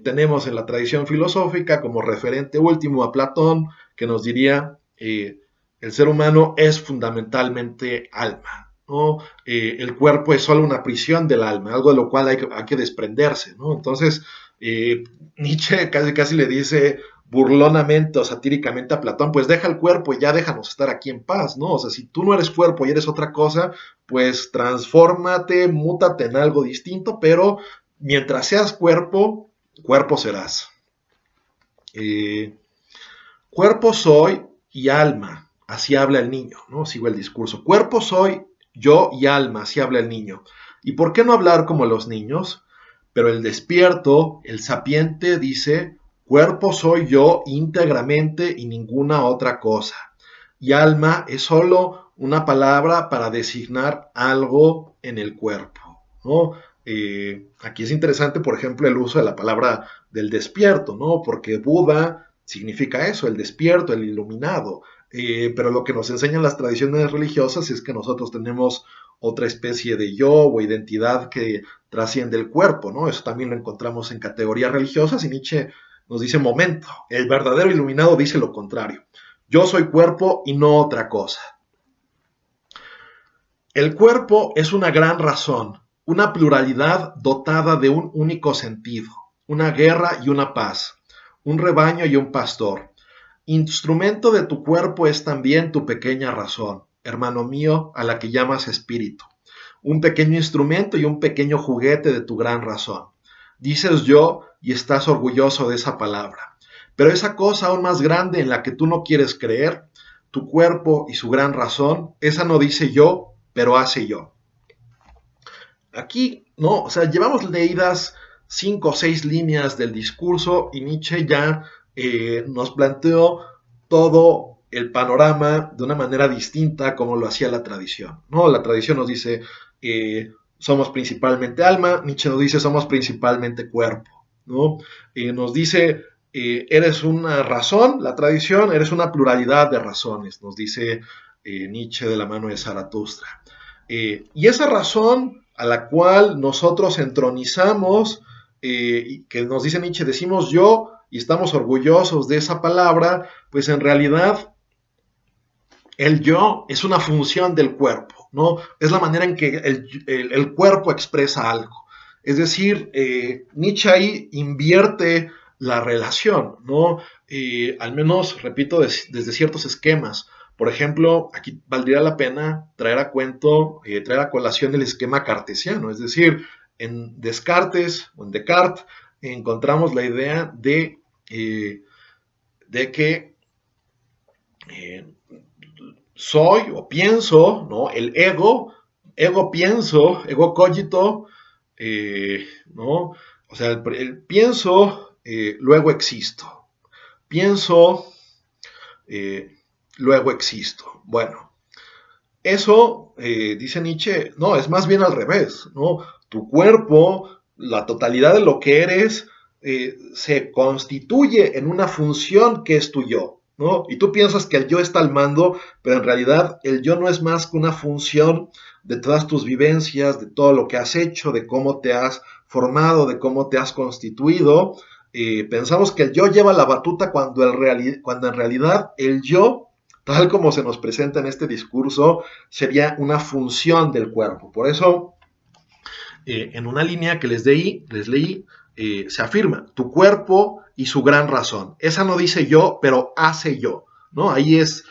A: tenemos en la tradición filosófica como referente último a Platón, que nos diría, el ser humano es fundamentalmente alma, ¿no? El cuerpo es solo una prisión del alma, algo de lo cual hay que desprenderse, ¿no? Entonces, Nietzsche casi le dice burlonamente o satíricamente a Platón, pues deja el cuerpo y ya déjanos estar aquí en paz, ¿no? O sea, si tú no eres cuerpo y eres otra cosa, pues transfórmate, mútate en algo distinto, pero mientras seas cuerpo, cuerpo serás. Cuerpo soy y alma, así habla el niño, ¿no? Sigo el discurso. Cuerpo soy yo y alma, así habla el niño. ¿Y por qué no hablar como los niños? Pero el despierto, el sapiente, dice: cuerpo soy yo íntegramente y ninguna otra cosa. Y alma es solo una palabra para designar algo en el cuerpo, ¿no? Aquí es interesante, por ejemplo, el uso de la palabra del despierto, ¿no? Porque Buda significa eso, el despierto, el iluminado. Pero lo que nos enseñan las tradiciones religiosas es que nosotros tenemos otra especie de yo o identidad que trasciende el cuerpo, ¿no? Eso también lo encontramos en categorías religiosas, y Nietzsche nos dice: momento, el verdadero iluminado dice lo contrario. Yo soy cuerpo y no otra cosa. El cuerpo es una gran razón, una pluralidad dotada de un único sentido, una guerra y una paz, un rebaño y un pastor. Instrumento de tu cuerpo es también tu pequeña razón, hermano mío, a la que llamas espíritu. Un pequeño instrumento y un pequeño juguete de tu gran razón. Dices yo y estás orgulloso de esa palabra. Pero esa cosa aún más grande en la que tú no quieres creer, tu cuerpo y su gran razón, esa no dice yo, pero hace yo. Aquí, ¿no? O sea, llevamos leídas 5 o 6 líneas del discurso y Nietzsche ya nos planteó todo el panorama de una manera distinta como lo hacía la tradición, ¿no? La tradición nos dice, somos principalmente alma. Nietzsche nos dice, somos principalmente cuerpo, ¿no? Nos dice, eres una razón, la tradición, eres una pluralidad de razones, nos dice Nietzsche de la mano de Zaratustra. Y esa razón a la cual nosotros entronizamos, que nos dice Nietzsche, decimos yo y estamos orgullosos de esa palabra, pues en realidad el yo es una función del cuerpo. ¿no? Es la manera en que el cuerpo expresa algo. Es decir, Nietzsche ahí invierte la relación, ¿no? Al menos, repito, desde ciertos esquemas. Por ejemplo, aquí valdría la pena traer a cuento, traer a colación el esquema cartesiano, es decir, en Descartes o en Descartes encontramos la idea de que eh, soy o pienso, ¿no? El ego pienso, ego cogito, ¿no? O sea, el pienso, luego existo. Pienso, eh, luego existo. Bueno, eso, dice Nietzsche, no, es más bien al revés, ¿no? Tu cuerpo, la totalidad de lo que eres, se constituye en una función que es tu yo, ¿no? Y tú piensas que el yo está al mando, pero en realidad el yo no es más que una función de todas tus vivencias, de todo lo que has hecho, de cómo te has formado, de cómo te has constituido. Pensamos que el yo lleva la batuta cuando en realidad el yo, tal como se nos presenta en este discurso, sería una función del cuerpo. Por eso, en una línea que les leí, se afirma, tu cuerpo y su gran razón. Esa no dice yo, pero hace yo, ¿no? Ahí es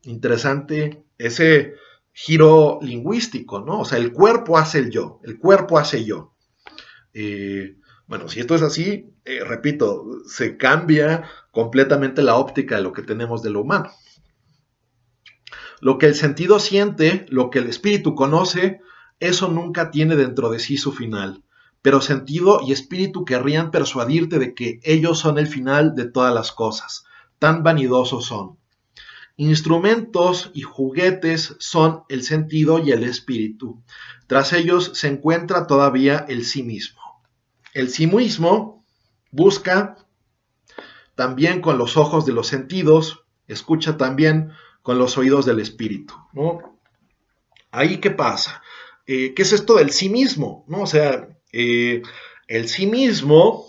A: interesante ese giro lingüístico, ¿no? O sea, el cuerpo hace el yo, el cuerpo hace yo. Bueno, si esto es así, repito, se cambia completamente la óptica de lo que tenemos de lo humano. Lo que el sentido siente, lo que el espíritu conoce, eso nunca tiene dentro de sí su final. Pero sentido y espíritu querrían persuadirte de que ellos son el final de todas las cosas. Tan vanidosos son. Instrumentos y juguetes son el sentido y el espíritu. Tras ellos se encuentra todavía el sí mismo. El sí mismo busca también con los ojos de los sentidos, escucha también con los oídos del espíritu, ¿no? Ahí, ¿qué pasa? ¿Qué es esto del sí mismo? ¿No? O sea, el sí mismo,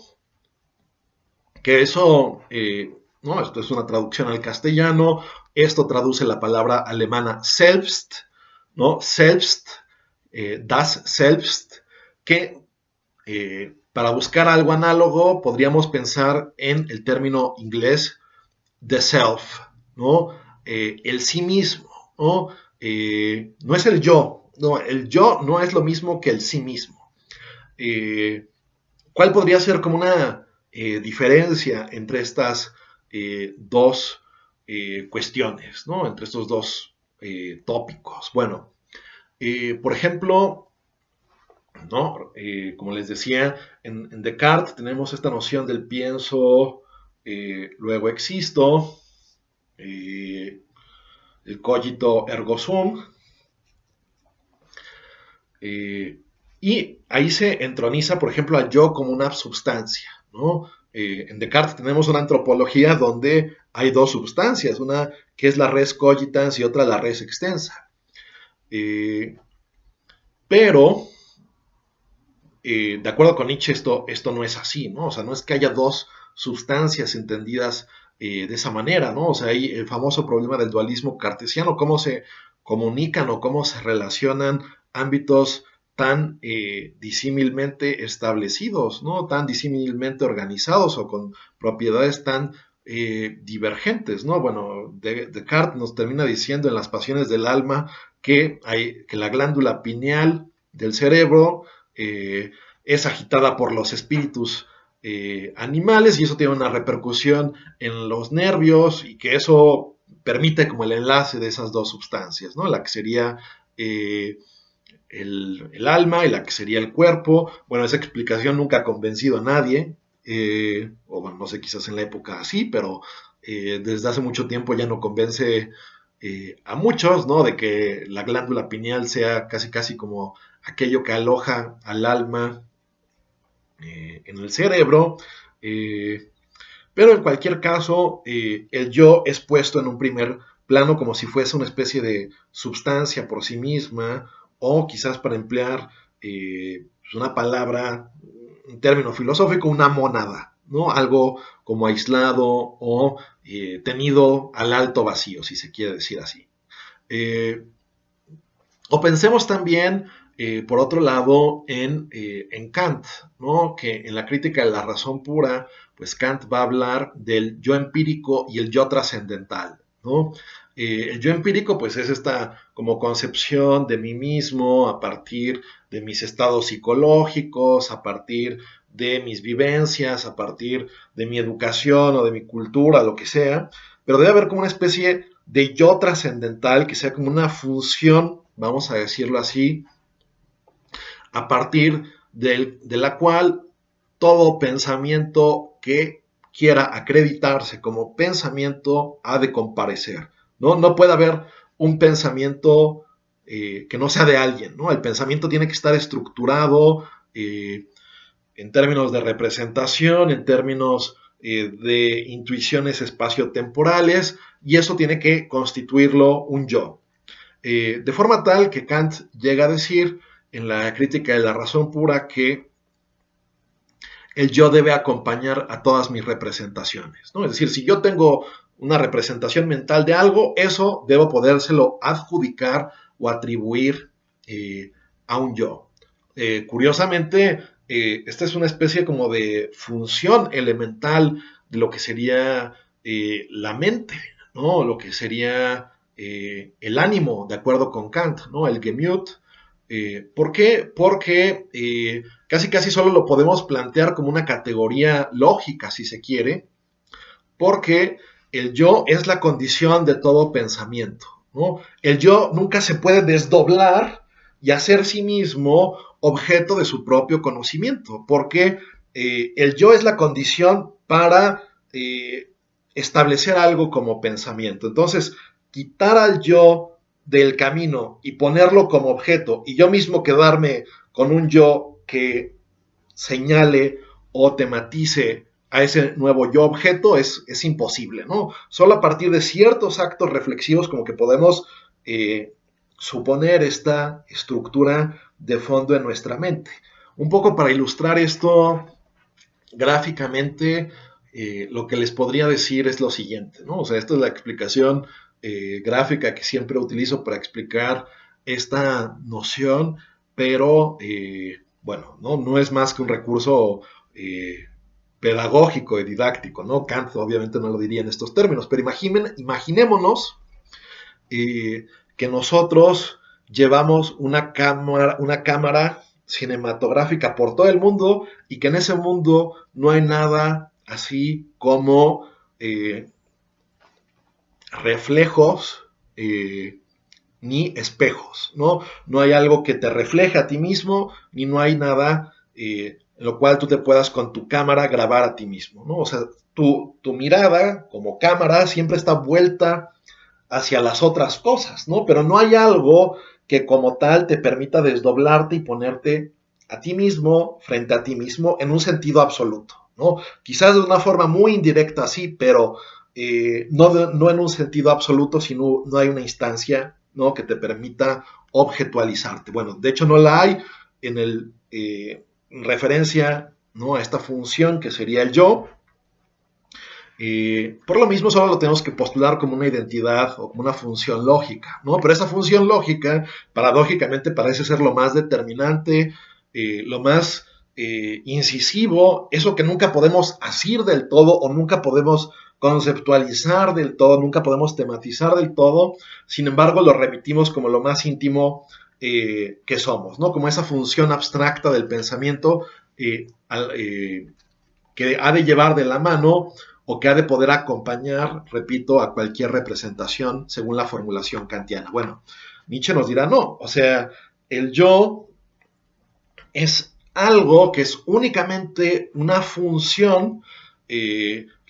A: que eso, ¿no? Esto es una traducción al castellano, esto traduce la palabra alemana selbst, ¿no? Selbst, das Selbst, que para buscar algo análogo podríamos pensar en el término inglés the self, ¿no? El sí mismo, ¿no? No es el yo, no, el yo no es lo mismo que el sí mismo. ¿Cuál podría ser como una diferencia entre estas dos cuestiones, ¿no? Entre estos dos tópicos? Bueno, por ejemplo, ¿no? Como les decía, en Descartes tenemos esta noción del pienso, luego existo, el cogito ergo sum, y ahí se entroniza, por ejemplo, al yo como una substancia, ¿no? En Descartes tenemos una antropología donde hay dos substancias, una que es la res cogitans y otra la res extensa. Pero de acuerdo con Nietzsche, esto no es así, ¿no? O sea, no es que haya dos sustancias entendidas de esa manera, ¿no? O sea, hay el famoso problema del dualismo cartesiano, cómo se comunican o cómo se relacionan ámbitos tan disímilmente establecidos, ¿no? Tan disímilmente organizados o con propiedades tan divergentes, ¿no? Bueno, Descartes nos termina diciendo en Las Pasiones del Alma que la glándula pineal del cerebro es agitada por los espíritus animales y eso tiene una repercusión en los nervios y que eso permite como el enlace de esas dos sustancias, ¿no? La que sería el alma y la que sería el cuerpo. Bueno, esa explicación nunca ha convencido a nadie, o bueno, no sé, quizás en la época sí, pero desde hace mucho tiempo ya no convence a muchos, ¿no? De que la glándula pineal sea casi casi como aquello que aloja al alma en el cerebro. Pero en cualquier caso, el yo es puesto en un primer plano como si fuese una especie de sustancia por sí misma, o quizás para emplear una palabra, un término filosófico, una mónada, ¿no? Algo como aislado o tenido al alto vacío, si se quiere decir así. Eh, O pensemos también, por otro lado, en Kant, ¿no? Que en la crítica de la razón pura, pues Kant va a hablar del yo empírico y el yo trascendental, ¿no? El yo empírico, pues es esta como concepción de mí mismo a partir de mis estados psicológicos, a partir de mis vivencias, a partir de mi educación o de mi cultura, lo que sea, pero debe haber como una especie de yo trascendental que sea como una función, vamos a decirlo así, a partir de la cual todo pensamiento que quiera acreditarse como pensamiento ha de comparecer. No puede haber un pensamiento que no sea de alguien, ¿no? El pensamiento tiene que estar estructurado en términos de representación, en términos de intuiciones espaciotemporales, y eso tiene que constituirlo un yo. De forma tal que Kant llega a decir en la crítica de la razón pura que el yo debe acompañar a todas mis representaciones, ¿no? Es decir, si yo tengo una representación mental de algo, eso debo podérselo adjudicar o atribuir a un yo. Curiosamente, esta es una especie como de función elemental de lo que sería la mente, ¿no? Lo que sería el ánimo, de acuerdo con Kant, ¿no? El Gemüt. ¿Por qué? Porque casi casi solo lo podemos plantear como una categoría lógica, si se quiere, porque el yo es la condición de todo pensamiento, ¿no? El yo nunca se puede desdoblar y hacer sí mismo objeto de su propio conocimiento, porque el yo es la condición para establecer algo como pensamiento. Entonces, quitar al yo del camino y ponerlo como objeto y yo mismo quedarme con un yo que señale o tematice a ese nuevo yo objeto es imposible, ¿no? Solo a partir de ciertos actos reflexivos como que podemos suponer esta estructura de fondo en nuestra mente. Un poco para ilustrar esto gráficamente, lo que les podría decir es lo siguiente, ¿no? O sea, esta es la explicación gráfica que siempre utilizo para explicar esta noción, pero bueno, no es más que un recurso pedagógico y didáctico, ¿no? Kant obviamente no lo diría en estos términos, pero imaginémonos que nosotros llevamos una cámara cinematográfica por todo el mundo y que en ese mundo no hay nada así como reflejos ni espejos, ¿no? No hay algo que te refleje a ti mismo, ni no hay nada en lo cual tú te puedas con tu cámara grabar a ti mismo, ¿no? O sea, tu mirada como cámara siempre está vuelta hacia las otras cosas, ¿no? Pero no hay algo que como tal te permita desdoblarte y ponerte a ti mismo frente a ti mismo en un sentido absoluto, ¿no? Quizás de una forma muy indirecta, sí, pero no en un sentido absoluto, sino no hay una instancia, ¿no? Que te permita objetualizarte. Bueno, de hecho no la hay en el referencia, ¿no? A esta función que sería el yo, por lo mismo solo lo tenemos que postular como una identidad o como una función lógica, ¿no? Pero esa función lógica, paradójicamente, parece ser lo más determinante, lo más incisivo, eso que nunca podemos asir del todo o nunca podemos conceptualizar del todo, nunca podemos tematizar del todo, sin embargo lo remitimos como lo más íntimo que somos, ¿no? Como esa función abstracta del pensamiento que ha de llevar de la mano o que ha de poder acompañar, repito, a cualquier representación según la formulación kantiana. Bueno, Nietzsche nos dirá no, o sea, el yo es algo que es únicamente una función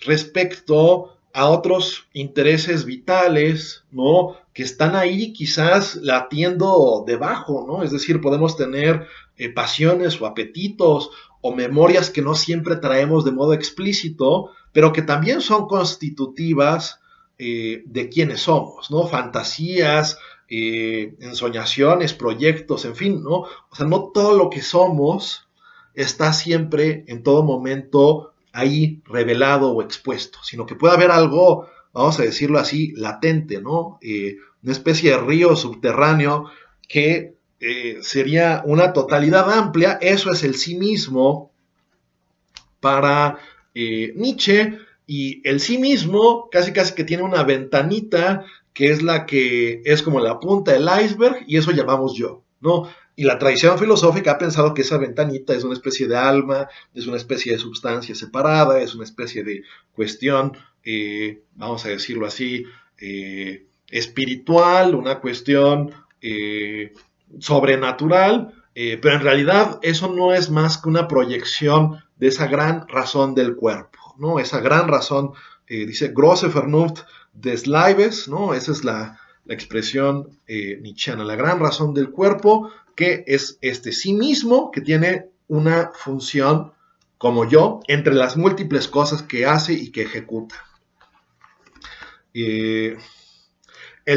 A: respecto a otros intereses vitales, ¿no? Que están ahí quizás latiendo debajo, ¿no? Es decir, podemos tener pasiones o apetitos o memorias que no siempre traemos de modo explícito, pero que también son constitutivas de quienes somos, ¿no? Fantasías, ensoñaciones, proyectos, en fin, ¿no? O sea, no todo lo que somos está siempre, en todo momento, ahí revelado o expuesto, sino que puede haber algo, vamos a decirlo así, latente, ¿no? Una especie de río subterráneo que sería una totalidad amplia. Eso es el sí mismo para Nietzsche, y el sí mismo casi casi que tiene una ventanita que es la que es como la punta del iceberg, y eso llamamos yo, ¿no? Y la tradición filosófica ha pensado que esa ventanita es una especie de alma, es una especie de sustancia separada, es una especie de cuestión, vamos a decirlo así, espiritual, una cuestión sobrenatural, pero en realidad eso no es más que una proyección de esa gran razón del cuerpo, ¿no? Esa gran razón, dice grosse Vernunft des Leibes, ¿no? Esa es la expresión nietzscheana, la gran razón del cuerpo, que es este sí mismo, que tiene una función como yo, entre las múltiples cosas que hace y que ejecuta. El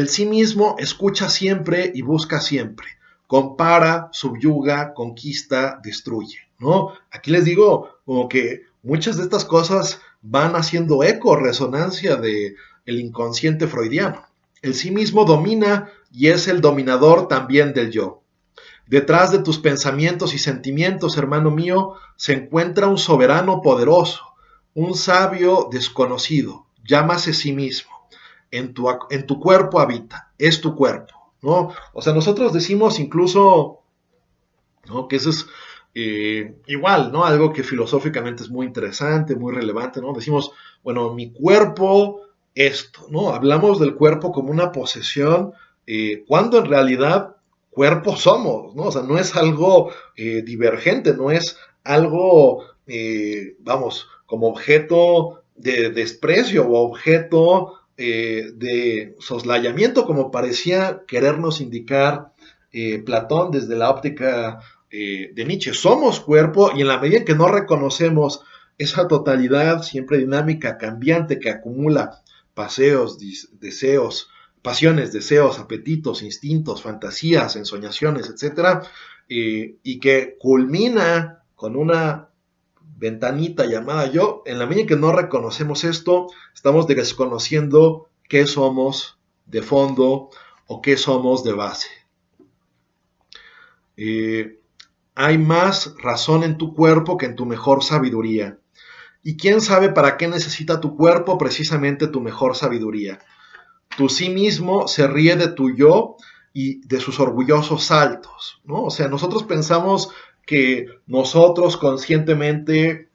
A: sí mismo escucha siempre y busca siempre, compara, subyuga, conquista, destruye, ¿no? Aquí les digo como que muchas de estas cosas van haciendo eco, resonancia de el inconsciente freudiano. El sí mismo domina y es el dominador también del yo. Detrás de tus pensamientos y sentimientos, hermano mío, se encuentra un soberano poderoso, un sabio desconocido, llámase sí mismo. En tu cuerpo habita, es tu cuerpo, ¿no? O sea, nosotros decimos incluso, ¿no? Que eso es igual, ¿no? Algo que filosóficamente es muy interesante, muy relevante, ¿no? Decimos, bueno, mi cuerpo, esto, ¿no? Hablamos del cuerpo como una posesión, cuando en realidad cuerpo somos, ¿no? O sea, no es algo divergente, no es algo, vamos, como objeto de desprecio o objeto de soslayamiento, como parecía querernos indicar Platón desde la óptica de Nietzsche. Somos cuerpo, y en la medida en que no reconocemos esa totalidad siempre dinámica, cambiante, que acumula paseos, deseos, pasiones, deseos, apetitos, instintos, fantasías, ensoñaciones, etcétera, y que culmina con una ventanita llamada yo, en la medida en que no reconocemos esto, estamos desconociendo qué somos de fondo o qué somos de base. Hay más razón en tu cuerpo que en tu mejor sabiduría. ¿Y quién sabe para qué necesita tu cuerpo? Precisamente tu mejor sabiduría. Tu sí mismo se ríe de tu yo y de sus orgullosos saltos, ¿no? O sea, nosotros pensamos que nosotros conscientemente,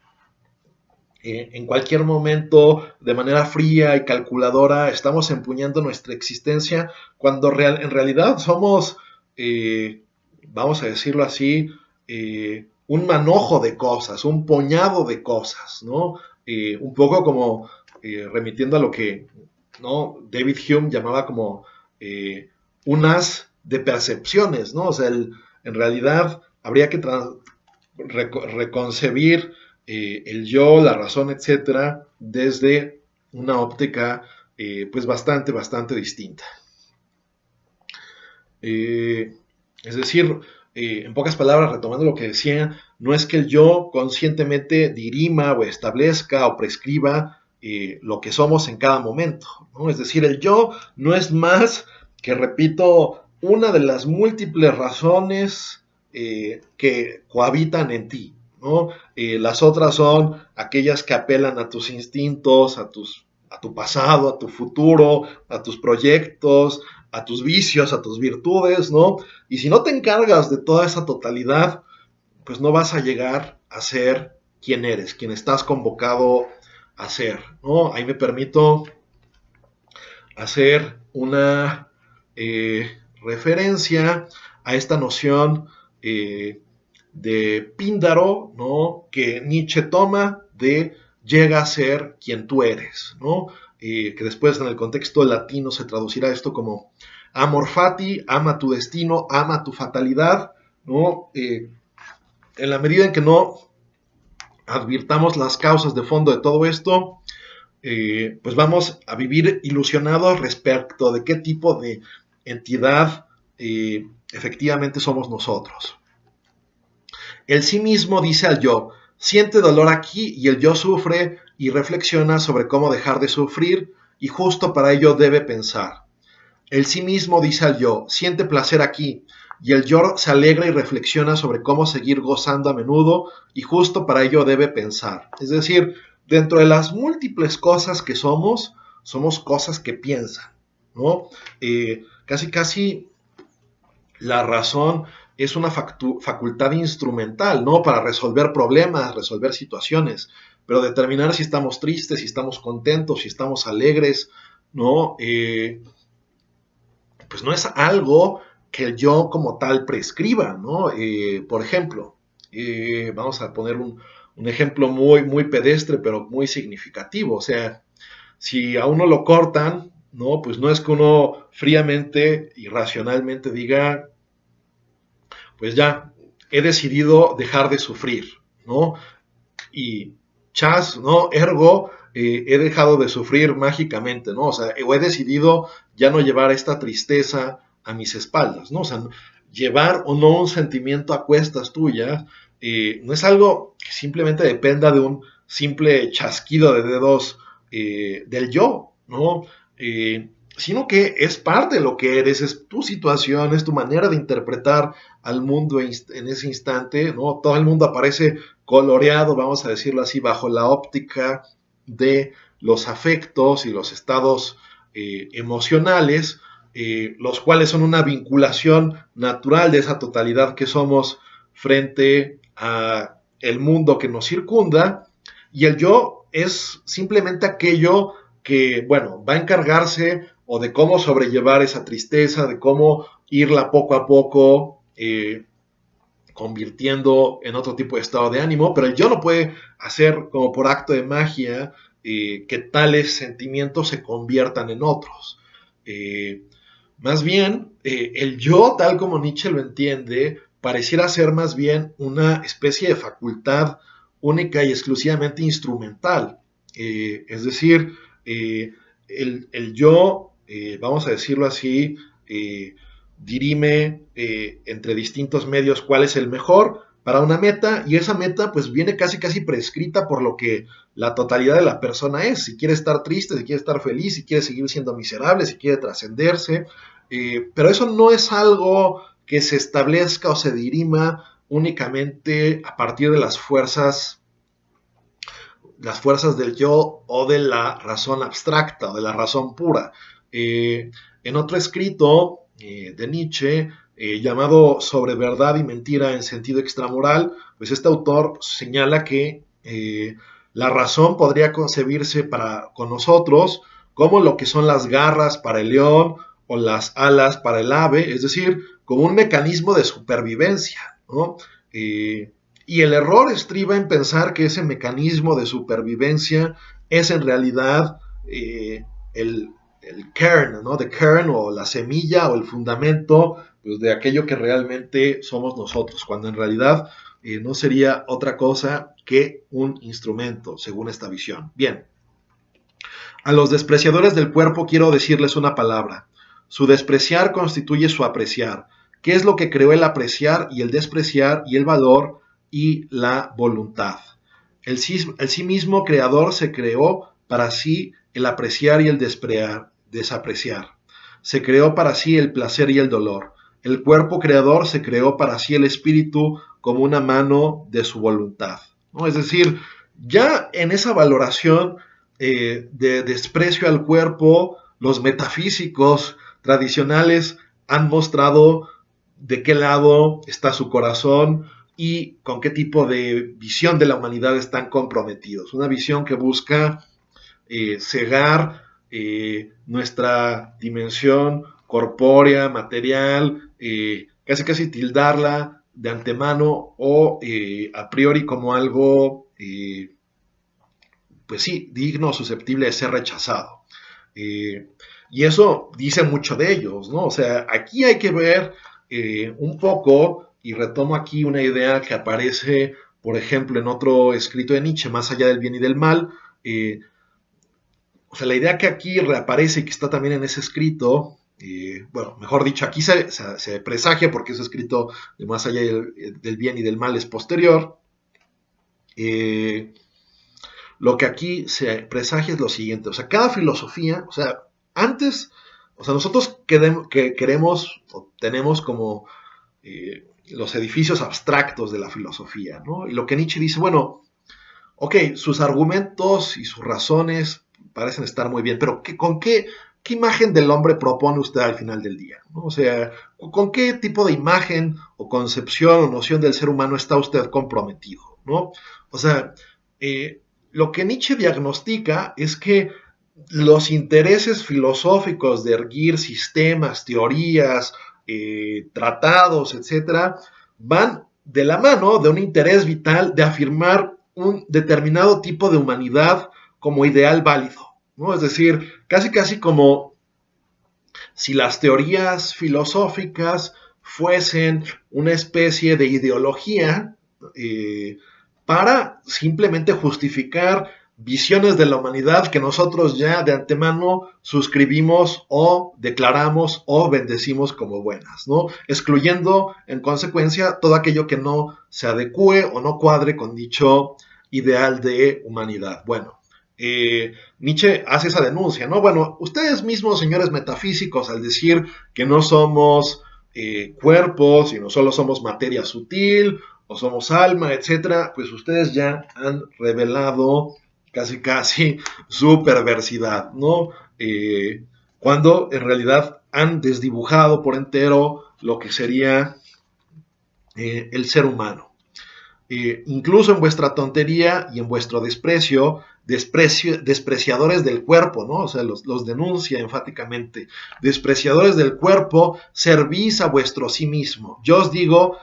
A: en cualquier momento, de manera fría y calculadora, estamos empuñando nuestra existencia, cuando en realidad somos, vamos a decirlo así, un manojo de cosas, un puñado de cosas, ¿no? Un poco como remitiendo a lo que, ¿no?, David Hume llamaba como un haz de percepciones, ¿no? O sea, en realidad habría que reconcebir el yo, la razón, etcétera, desde una óptica pues bastante distinta. Es decir, en pocas palabras, retomando lo que decía, no es que el yo conscientemente dirima o establezca o prescriba lo que somos en cada momento, ¿no? Es decir, el yo no es más que, repito, una de las múltiples razones que cohabitan en ti, ¿no? Las otras son aquellas que apelan a tus instintos, a tu pasado, a tu futuro, a tus proyectos, a tus vicios, a tus virtudes, ¿no? Y si no te encargas de toda esa totalidad, pues no vas a llegar a ser quien eres, quien estás convocado a ser, ¿no? Ahí me permito hacer una referencia a esta noción de Píndaro, ¿no?, que Nietzsche toma de llega a ser quien tú eres, ¿no? Que después en el contexto latino se traducirá esto como amor fati, ama tu destino, ama tu fatalidad, ¿no? En la medida en que no advirtamos las causas de fondo de todo esto, pues vamos a vivir ilusionados respecto de qué tipo de entidad efectivamente somos nosotros. El sí mismo dice al yo, siente dolor aquí, y el yo sufre y reflexiona sobre cómo dejar de sufrir, y justo para ello debe pensar. El sí mismo dice al yo, siente placer aquí, y el yo se alegra y reflexiona sobre cómo seguir gozando a menudo y justo para ello debe pensar. Es decir, dentro de las múltiples cosas que somos cosas que piensan, ¿no? Casi la razón es una facultad instrumental, ¿no? Para resolver problemas, resolver situaciones, pero determinar si estamos tristes, si estamos contentos, si estamos alegres, ¿no? Pues no es algo que el yo como tal prescriba, ¿no? Por ejemplo, vamos a poner un ejemplo muy pedestre, pero muy significativo. O sea, si a uno lo cortan, ¿no? Pues no es que uno fríamente y racionalmente diga, pues ya, he decidido dejar de sufrir, ¿no? Y chas, ¿no? Ergo, he dejado de sufrir mágicamente, ¿no? O sea, o he decidido ya no llevar esta tristeza a mis espaldas, ¿no? O sea, llevar o no un sentimiento a cuestas tuyas, no es algo que simplemente dependa de un simple chasquido de dedos del yo, ¿no? Sino que es parte de lo que eres, es tu situación, es tu manera de interpretar al mundo en ese instante, ¿no? Todo el mundo aparece coloreado, vamos a decirlo así, bajo la óptica de los afectos y los estados emocionales, los cuales son una vinculación natural de esa totalidad que somos frente a el mundo que nos circunda, y el yo es simplemente aquello que, bueno, va a encargarse o de cómo sobrellevar esa tristeza, de cómo irla poco a poco convirtiendo en otro tipo de estado de ánimo, pero el yo no puede hacer como por acto de magia que tales sentimientos se conviertan en otros. Más bien, el yo, tal como Nietzsche lo entiende, pareciera ser más bien una especie de facultad única y exclusivamente instrumental. Es decir, el yo, vamos a decirlo así, dirime entre distintos medios cuál es el mejor para una meta, y esa meta pues viene casi prescrita por lo que la totalidad de la persona es. Si quiere estar triste, si quiere estar feliz, si quiere seguir siendo miserable, si quiere trascenderse, pero eso no es algo que se establezca o se dirima únicamente a partir de las fuerzas del yo o de la razón abstracta o de la razón pura. En otro escrito de Nietzsche, llamado Sobre verdad y mentira en sentido extramoral, pues este autor señala que la razón podría concebirse con nosotros como lo que son las garras para el león o las alas para el ave, es decir, como un mecanismo de supervivencia, ¿no? Y el error estriba en pensar que ese mecanismo de supervivencia es en realidad el kern, ¿no? The kern, o la semilla o el fundamento pues, de aquello que realmente somos nosotros, cuando en realidad no sería otra cosa que un instrumento, según esta visión. Bien, a los despreciadores del cuerpo quiero decirles una palabra. Su despreciar constituye su apreciar. ¿Qué es lo que creó el apreciar y el despreciar y el valor y la voluntad? El sí mismo creador se creó para sí el apreciar y el desapreciar. Se creó para sí el placer y el dolor. El cuerpo creador se creó para sí el espíritu como una mano de su voluntad, ¿no? Es decir, ya en esa valoración de desprecio al cuerpo, los metafísicos tradicionales han mostrado de qué lado está su corazón y con qué tipo de visión de la humanidad están comprometidos. Una visión que busca cegar nuestra dimensión corpórea, material, casi tildarla de antemano o a priori como algo, pues sí, digno o susceptible de ser rechazado. Y eso dice mucho de ellos, ¿no? O sea, aquí hay que ver un poco, y retomo aquí una idea que aparece, por ejemplo, en otro escrito de Nietzsche, Más allá del bien y del mal. O sea, la idea que aquí reaparece y que está también en ese escrito, bueno, mejor dicho, aquí se presagia porque ese escrito de Más allá del bien y del mal es posterior. Lo que aquí se presagia es lo siguiente, o sea, cada filosofía, o sea, antes, o sea, nosotros queremos o tenemos como los edificios abstractos de la filosofía, ¿no? Y lo que Nietzsche dice, bueno, ok, sus argumentos y sus razones parecen estar muy bien, pero ¿qué imagen del hombre propone usted al final del día? ¿No? O sea, ¿con qué tipo de imagen o concepción o noción del ser humano está usted comprometido? ¿No? O sea, lo que Nietzsche diagnostica es que los intereses filosóficos de erguir sistemas, teorías, tratados, etcétera, van de la mano de un interés vital de afirmar un determinado tipo de humanidad como ideal válido, ¿no? Es decir, casi como si las teorías filosóficas fuesen una especie de ideología para simplemente justificar visiones de la humanidad que nosotros ya de antemano suscribimos o declaramos o bendecimos como buenas, ¿no? Excluyendo en consecuencia todo aquello que no se adecue o no cuadre con dicho ideal de humanidad. Bueno, Nietzsche hace esa denuncia, ¿no? Bueno, ustedes mismos, señores metafísicos, al decir que no somos cuerpos, sino solo somos materia sutil, o somos alma, etcétera, pues ustedes ya han revelado casi su perversidad, ¿no? Cuando en realidad han desdibujado por entero lo que sería el ser humano. Incluso en vuestra tontería y en vuestro despreciadores del cuerpo, ¿no? O sea, los denuncia enfáticamente. Despreciadores del cuerpo, servís a vuestro sí mismo. Yo os digo,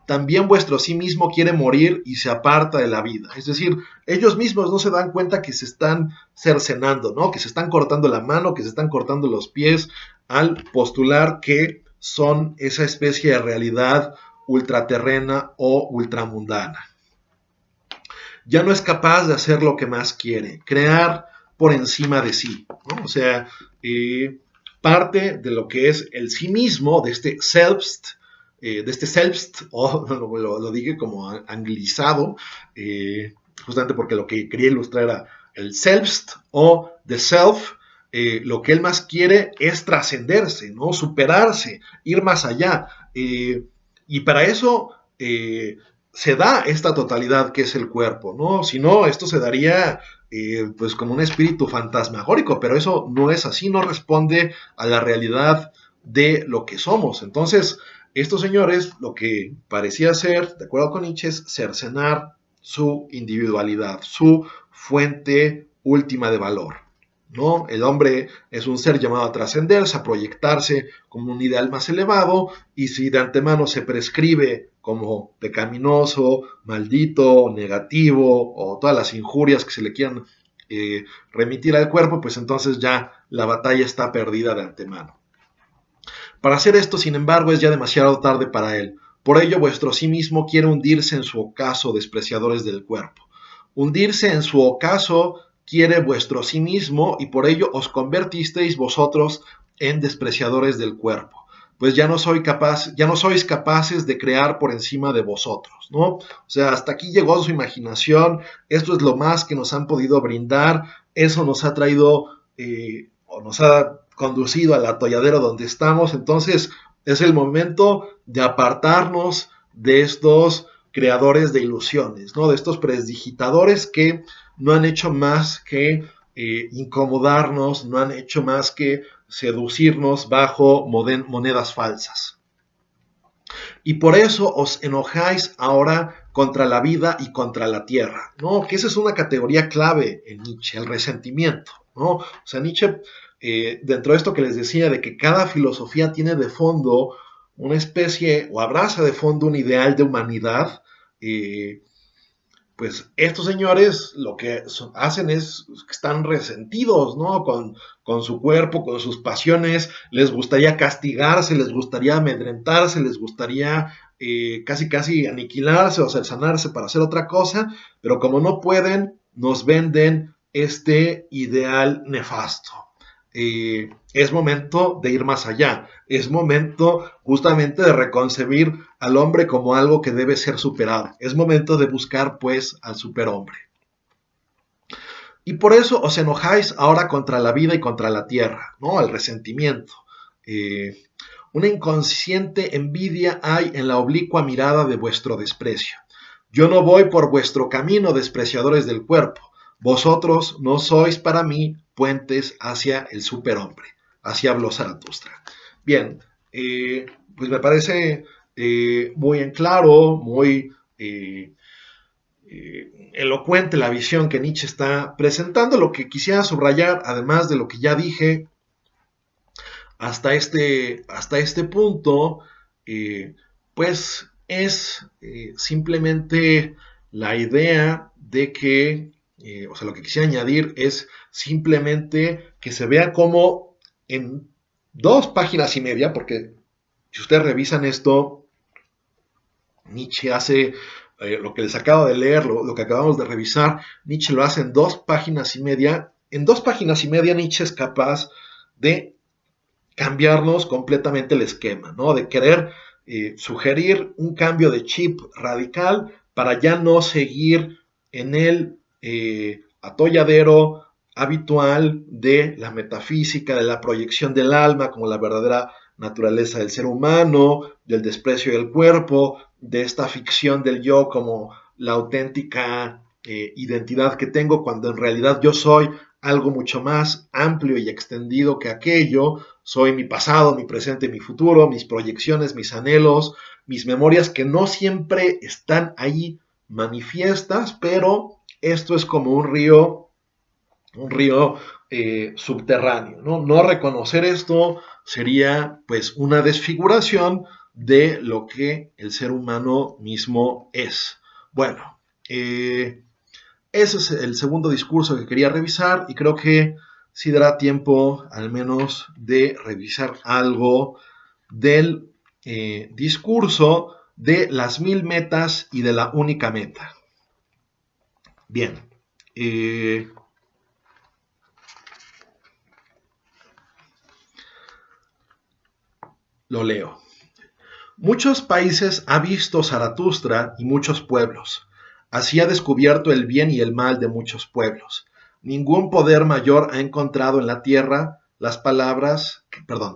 A: también vuestro sí mismo quiere morir y se aparta de la vida. Es decir, ellos mismos no se dan cuenta que se están cercenando, ¿no? Que se están cortando la mano, que se están cortando los pies al postular que son esa especie de realidad ultraterrena o ultramundana. Ya no es capaz de hacer lo que más quiere, crear por encima de sí, ¿no? O sea, parte de lo que es el sí mismo, de este selbst, o lo dije como anglizado, justamente porque lo que quería ilustrar era el selbst o the self, lo que él más quiere es trascenderse, ¿no? Superarse, ir más allá. Y para eso se da esta totalidad que es el cuerpo, ¿no? Si no, esto se daría pues como un espíritu fantasmagórico, pero eso no es así, no responde a la realidad de lo que somos. Entonces, estos señores lo que parecía ser, de acuerdo con Nietzsche, es cercenar su individualidad, su fuente última de valor, ¿no? El hombre es un ser llamado a trascenderse, a proyectarse como un ideal más elevado, y si de antemano se prescribe como pecaminoso, maldito, negativo, o todas las injurias que se le quieran remitir al cuerpo, pues entonces ya la batalla está perdida de antemano. Para hacer esto, sin embargo, es ya demasiado tarde para él. Por ello, vuestro sí mismo quiere hundirse en su ocaso, despreciadores del cuerpo. Hundirse en su ocaso quiere vuestro sí mismo, y por ello os convertisteis vosotros en despreciadores del cuerpo. Pues ya no sois capaces de crear por encima de vosotros, ¿no? O sea, hasta aquí llegó su imaginación, esto es lo más que nos han podido brindar, eso nos ha traído o nos ha conducido al atolladero donde estamos. Entonces es el momento de apartarnos de estos creadores de ilusiones, ¿no? De estos presdigitadores que no han hecho más que incomodarnos, no han hecho más que seducirnos bajo monedas falsas. Y por eso os enojáis ahora contra la vida y contra la tierra, ¿no? Que esa es una categoría clave en Nietzsche, el resentimiento, ¿no? O sea, Nietzsche, dentro de esto que les decía, de que cada filosofía tiene de fondo una especie, o abraza de fondo un ideal de humanidad, pues estos señores lo que hacen es que están resentidos, ¿no? Con su cuerpo, con sus pasiones, les gustaría castigarse, les gustaría amedrentarse, les gustaría casi aniquilarse o cercenarse para hacer otra cosa, pero como no pueden, nos venden este ideal nefasto. Es momento de ir más allá, es momento justamente de reconcebir al hombre como algo que debe ser superado, es momento de buscar pues al superhombre. Y por eso os enojáis ahora contra la vida y contra la tierra, ¿no? El resentimiento. una inconsciente envidia hay en la oblicua mirada de vuestro desprecio. Yo no voy por vuestro camino, despreciadores del cuerpo. Vosotros no sois para mí puentes hacia el superhombre. Así habló Zaratustra. Bien, pues me parece muy en claro, muy elocuente la visión que Nietzsche está presentando. Lo que quisiera subrayar, además de lo que ya dije hasta este punto, pues es simplemente la idea de que, o sea, lo que quisiera añadir es simplemente que se vea como en 2 páginas y media, porque si ustedes revisan esto, Nietzsche hace lo que les acabo de leer, lo que acabamos de revisar, Nietzsche lo hace en 2 páginas y media. En 2 páginas y media Nietzsche es capaz de cambiarnos completamente el esquema, ¿no? De querer sugerir un cambio de chip radical para ya no seguir en el atolladero habitual de la metafísica, de la proyección del alma como la verdadera naturaleza del ser humano, del desprecio del cuerpo, de esta ficción del yo como la auténtica identidad que tengo, cuando en realidad yo soy algo mucho más amplio y extendido que aquello. Soy mi pasado, mi presente, mi futuro, mis proyecciones, mis anhelos, mis memorias que no siempre están ahí manifiestas, pero esto es como un río subterráneo, ¿no? No reconocer esto sería pues una desfiguración de lo que el ser humano mismo es. Bueno, ese es el segundo discurso que quería revisar y creo que sí dará tiempo al menos de revisar algo del discurso de las 1000 metas y de la única meta. Bien, lo leo. Muchos países ha visto Zaratustra y muchos pueblos. Así ha descubierto el bien y el mal de muchos pueblos. Ningún poder mayor ha encontrado en la tierra las palabras,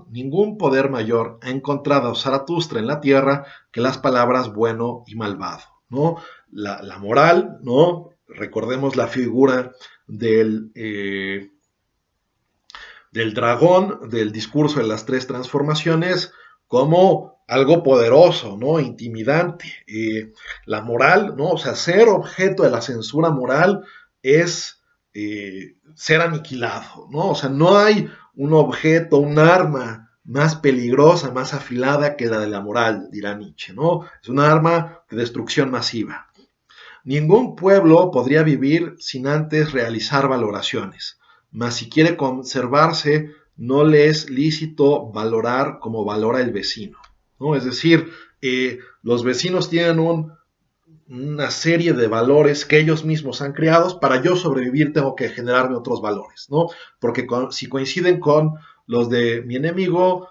A: ningún poder mayor ha encontrado Zaratustra en la tierra que las palabras bueno y malvado, ¿no? La moral, ¿no? Recordemos la figura del dragón, del discurso de las 3 transformaciones, como algo poderoso, ¿no? Intimidante. La moral, ¿no? O sea, ser objeto de la censura moral es ser aniquilado, ¿no? O sea, no hay un objeto, un arma más peligrosa, más afilada que la de la moral, dirá Nietzsche, ¿no? Es una arma de destrucción masiva. Ningún pueblo podría vivir sin antes realizar valoraciones, mas si quiere conservarse, no le es lícito valorar como valora el vecino, ¿no? Es decir, los vecinos tienen una serie de valores que ellos mismos han creado. Para yo sobrevivir tengo que generarme otros valores, ¿no? Porque si coinciden con los de mi enemigo,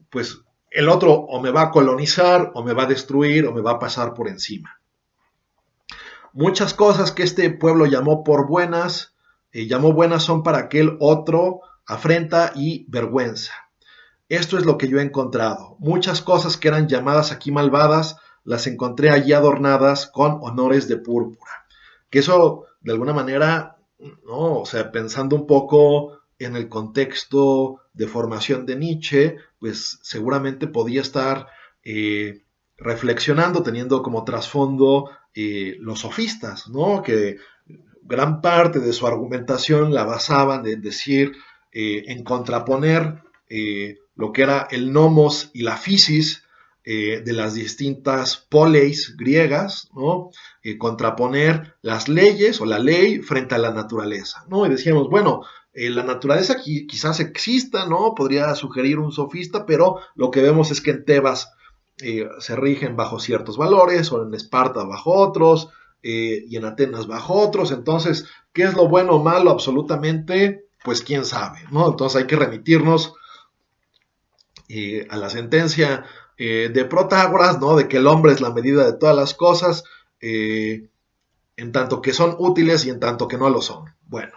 A: pues el otro o me va a colonizar, o me va a destruir, o me va a pasar por encima. Muchas cosas que este pueblo llamó por buenas, llamó buenas son para aquel otro afrenta y vergüenza. Esto es lo que yo he encontrado. Muchas cosas que eran llamadas aquí malvadas, las encontré allí adornadas con honores de púrpura. Que eso, de alguna manera, ¿no? O sea, pensando un poco en el contexto de formación de Nietzsche, pues seguramente podía estar reflexionando, teniendo como trasfondo los sofistas, ¿no? Que gran parte de su argumentación la basaban en decir, en contraponer lo que era el nomos y la physis de las distintas poleis griegas, ¿no? Contraponer las leyes o la ley frente a la naturaleza, ¿no? Y decíamos, bueno, la naturaleza quizás exista, ¿no? Podría sugerir un sofista, pero lo que vemos es que en Tebas se rigen bajo ciertos valores, o en Esparta bajo otros, y en Atenas bajo otros. Entonces, ¿qué es lo bueno o malo? Absolutamente, pues quién sabe, ¿no? Entonces hay que remitirnos a la sentencia de Protágoras, ¿no? De que el hombre es la medida de todas las cosas, en tanto que son útiles y en tanto que no lo son. Bueno,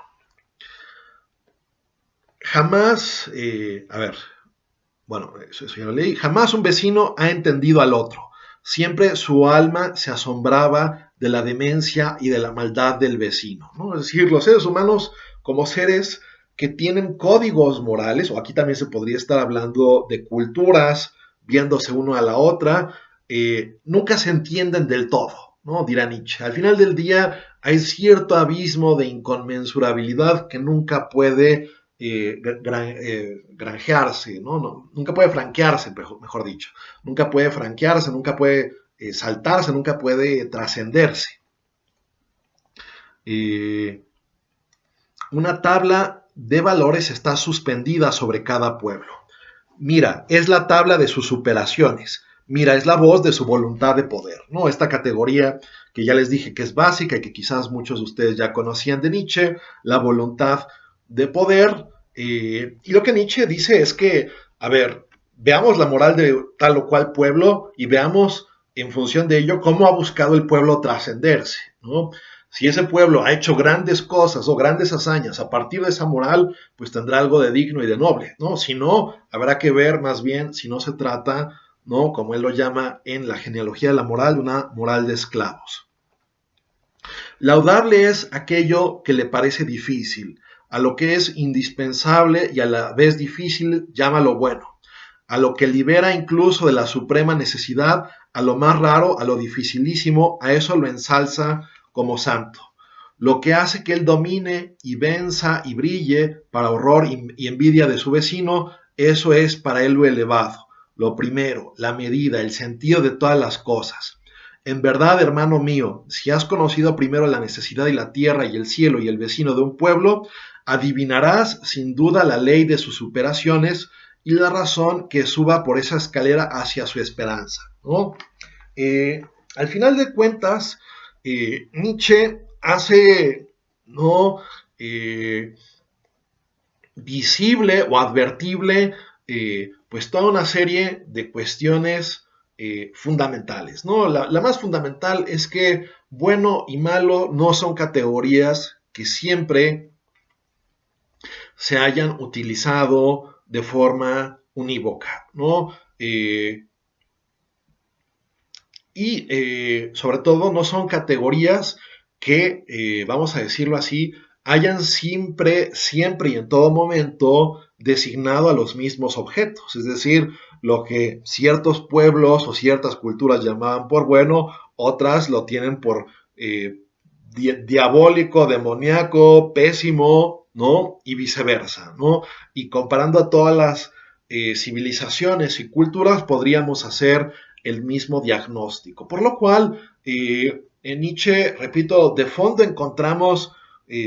A: jamás, a ver, bueno, eso ya lo leí, jamás un vecino ha entendido al otro. Siempre su alma se asombraba de la demencia y de la maldad del vecino, ¿no? Es decir, los seres humanos como seres que tienen códigos morales, o aquí también se podría estar hablando de culturas viéndose uno a la otra, nunca se entienden del todo, ¿no? Dirá Nietzsche. Al final del día hay cierto abismo de inconmensurabilidad que nunca puede granjearse, ¿no? No, nunca puede franquearse, mejor dicho. Nunca puede franquearse, nunca puede saltarse, nunca puede trascenderse. Eh, una tabla de valores está suspendida sobre cada pueblo. Mira, es la tabla de sus superaciones. Mira, es la voz de su voluntad de poder, ¿no? Esta categoría que ya les dije que es básica y que quizás muchos de ustedes ya conocían de Nietzsche, la voluntad de poder. Y lo que Nietzsche dice es que, a ver, veamos la moral de tal o cual pueblo y veamos en función de ello cómo ha buscado el pueblo trascenderse, ¿no? Si ese pueblo ha hecho grandes cosas o grandes hazañas a partir de esa moral, pues tendrá algo de digno y de noble, ¿no? Si no, habrá que ver más bien si no se trata, ¿no? Como él lo llama en la genealogía de la moral, de una moral de esclavos. Laudable es aquello que le parece difícil, a lo que es indispensable y a la vez difícil, llámalo bueno, a lo que libera incluso de la suprema necesidad, a lo más raro, a lo dificilísimo, a eso lo ensalza como santo. Lo que hace que él domine y venza y brille para horror y envidia de su vecino, eso es para él lo elevado, lo primero, la medida, el sentido de todas las cosas. En verdad, hermano mío, si has conocido primero la necesidad y la tierra y el cielo y el vecino de un pueblo, adivinarás sin duda la ley de sus superaciones y la razón que suba por esa escalera hacia su esperanza, ¿no? Al final de cuentas, Nietzsche hace, ¿no? Visible o advertible pues toda una serie de cuestiones fundamentales, ¿no? La más fundamental es que bueno y malo no son categorías que siempre se hayan utilizado de forma unívoca, ¿no? Sobre todo no son categorías que, vamos a decirlo así, hayan siempre y en todo momento designado a los mismos objetos. Es decir, lo que ciertos pueblos o ciertas culturas llamaban por bueno, otras lo tienen por diabólico, demoníaco, pésimo, ¿no? Y viceversa, ¿no? Y comparando a todas las civilizaciones y culturas, podríamos hacer el mismo diagnóstico. Por lo cual, en Nietzsche, repito, de fondo encontramos,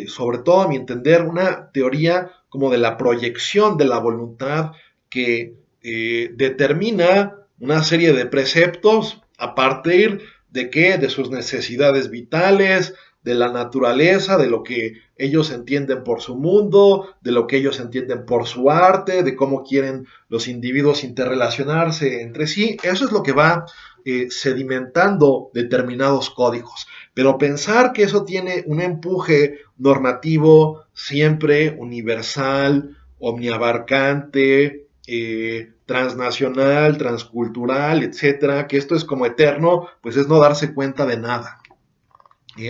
A: sobre todo a mi entender, una teoría como de la proyección de la voluntad que determina una serie de preceptos a partir de qué, de sus necesidades vitales, de la naturaleza, de lo que ellos entienden por su mundo, de lo que ellos entienden por su arte, de cómo quieren los individuos interrelacionarse entre sí. Eso es lo que va sedimentando determinados códigos. Pero pensar que eso tiene un empuje normativo siempre universal, omniabarcante, transnacional, transcultural, etcétera, que esto es como eterno, pues es no darse cuenta de nada.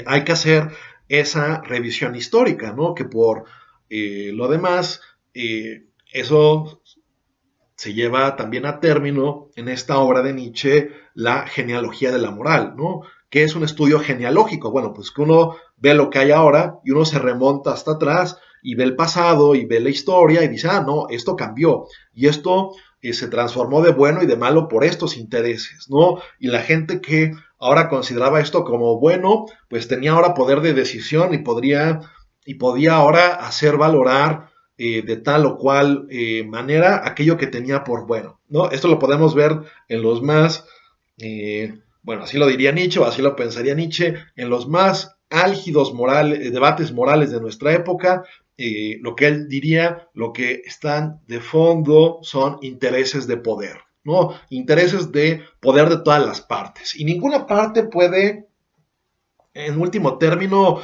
A: Hay que hacer esa revisión histórica, ¿no? Que por lo demás, eso se lleva también a término en esta obra de Nietzsche, la genealogía de la moral, ¿no? ¿Qué es un estudio genealógico? Bueno, pues que uno ve lo que hay ahora y uno se remonta hasta atrás y ve el pasado y ve la historia y dice, ah, no, esto cambió y esto se transformó de bueno y de malo por estos intereses, ¿no? Y la gente que ahora consideraba esto como bueno, pues tenía ahora poder de decisión y podía ahora hacer valorar de tal o cual manera aquello que tenía por bueno, ¿no? Esto lo podemos ver en los más, bueno, así lo diría Nietzsche o así lo pensaría Nietzsche, en los más álgidos debates morales de nuestra época, lo que él diría, lo que están de fondo son intereses de poder, ¿no? Intereses de poder de todas las partes. Y ninguna parte puede, en último término,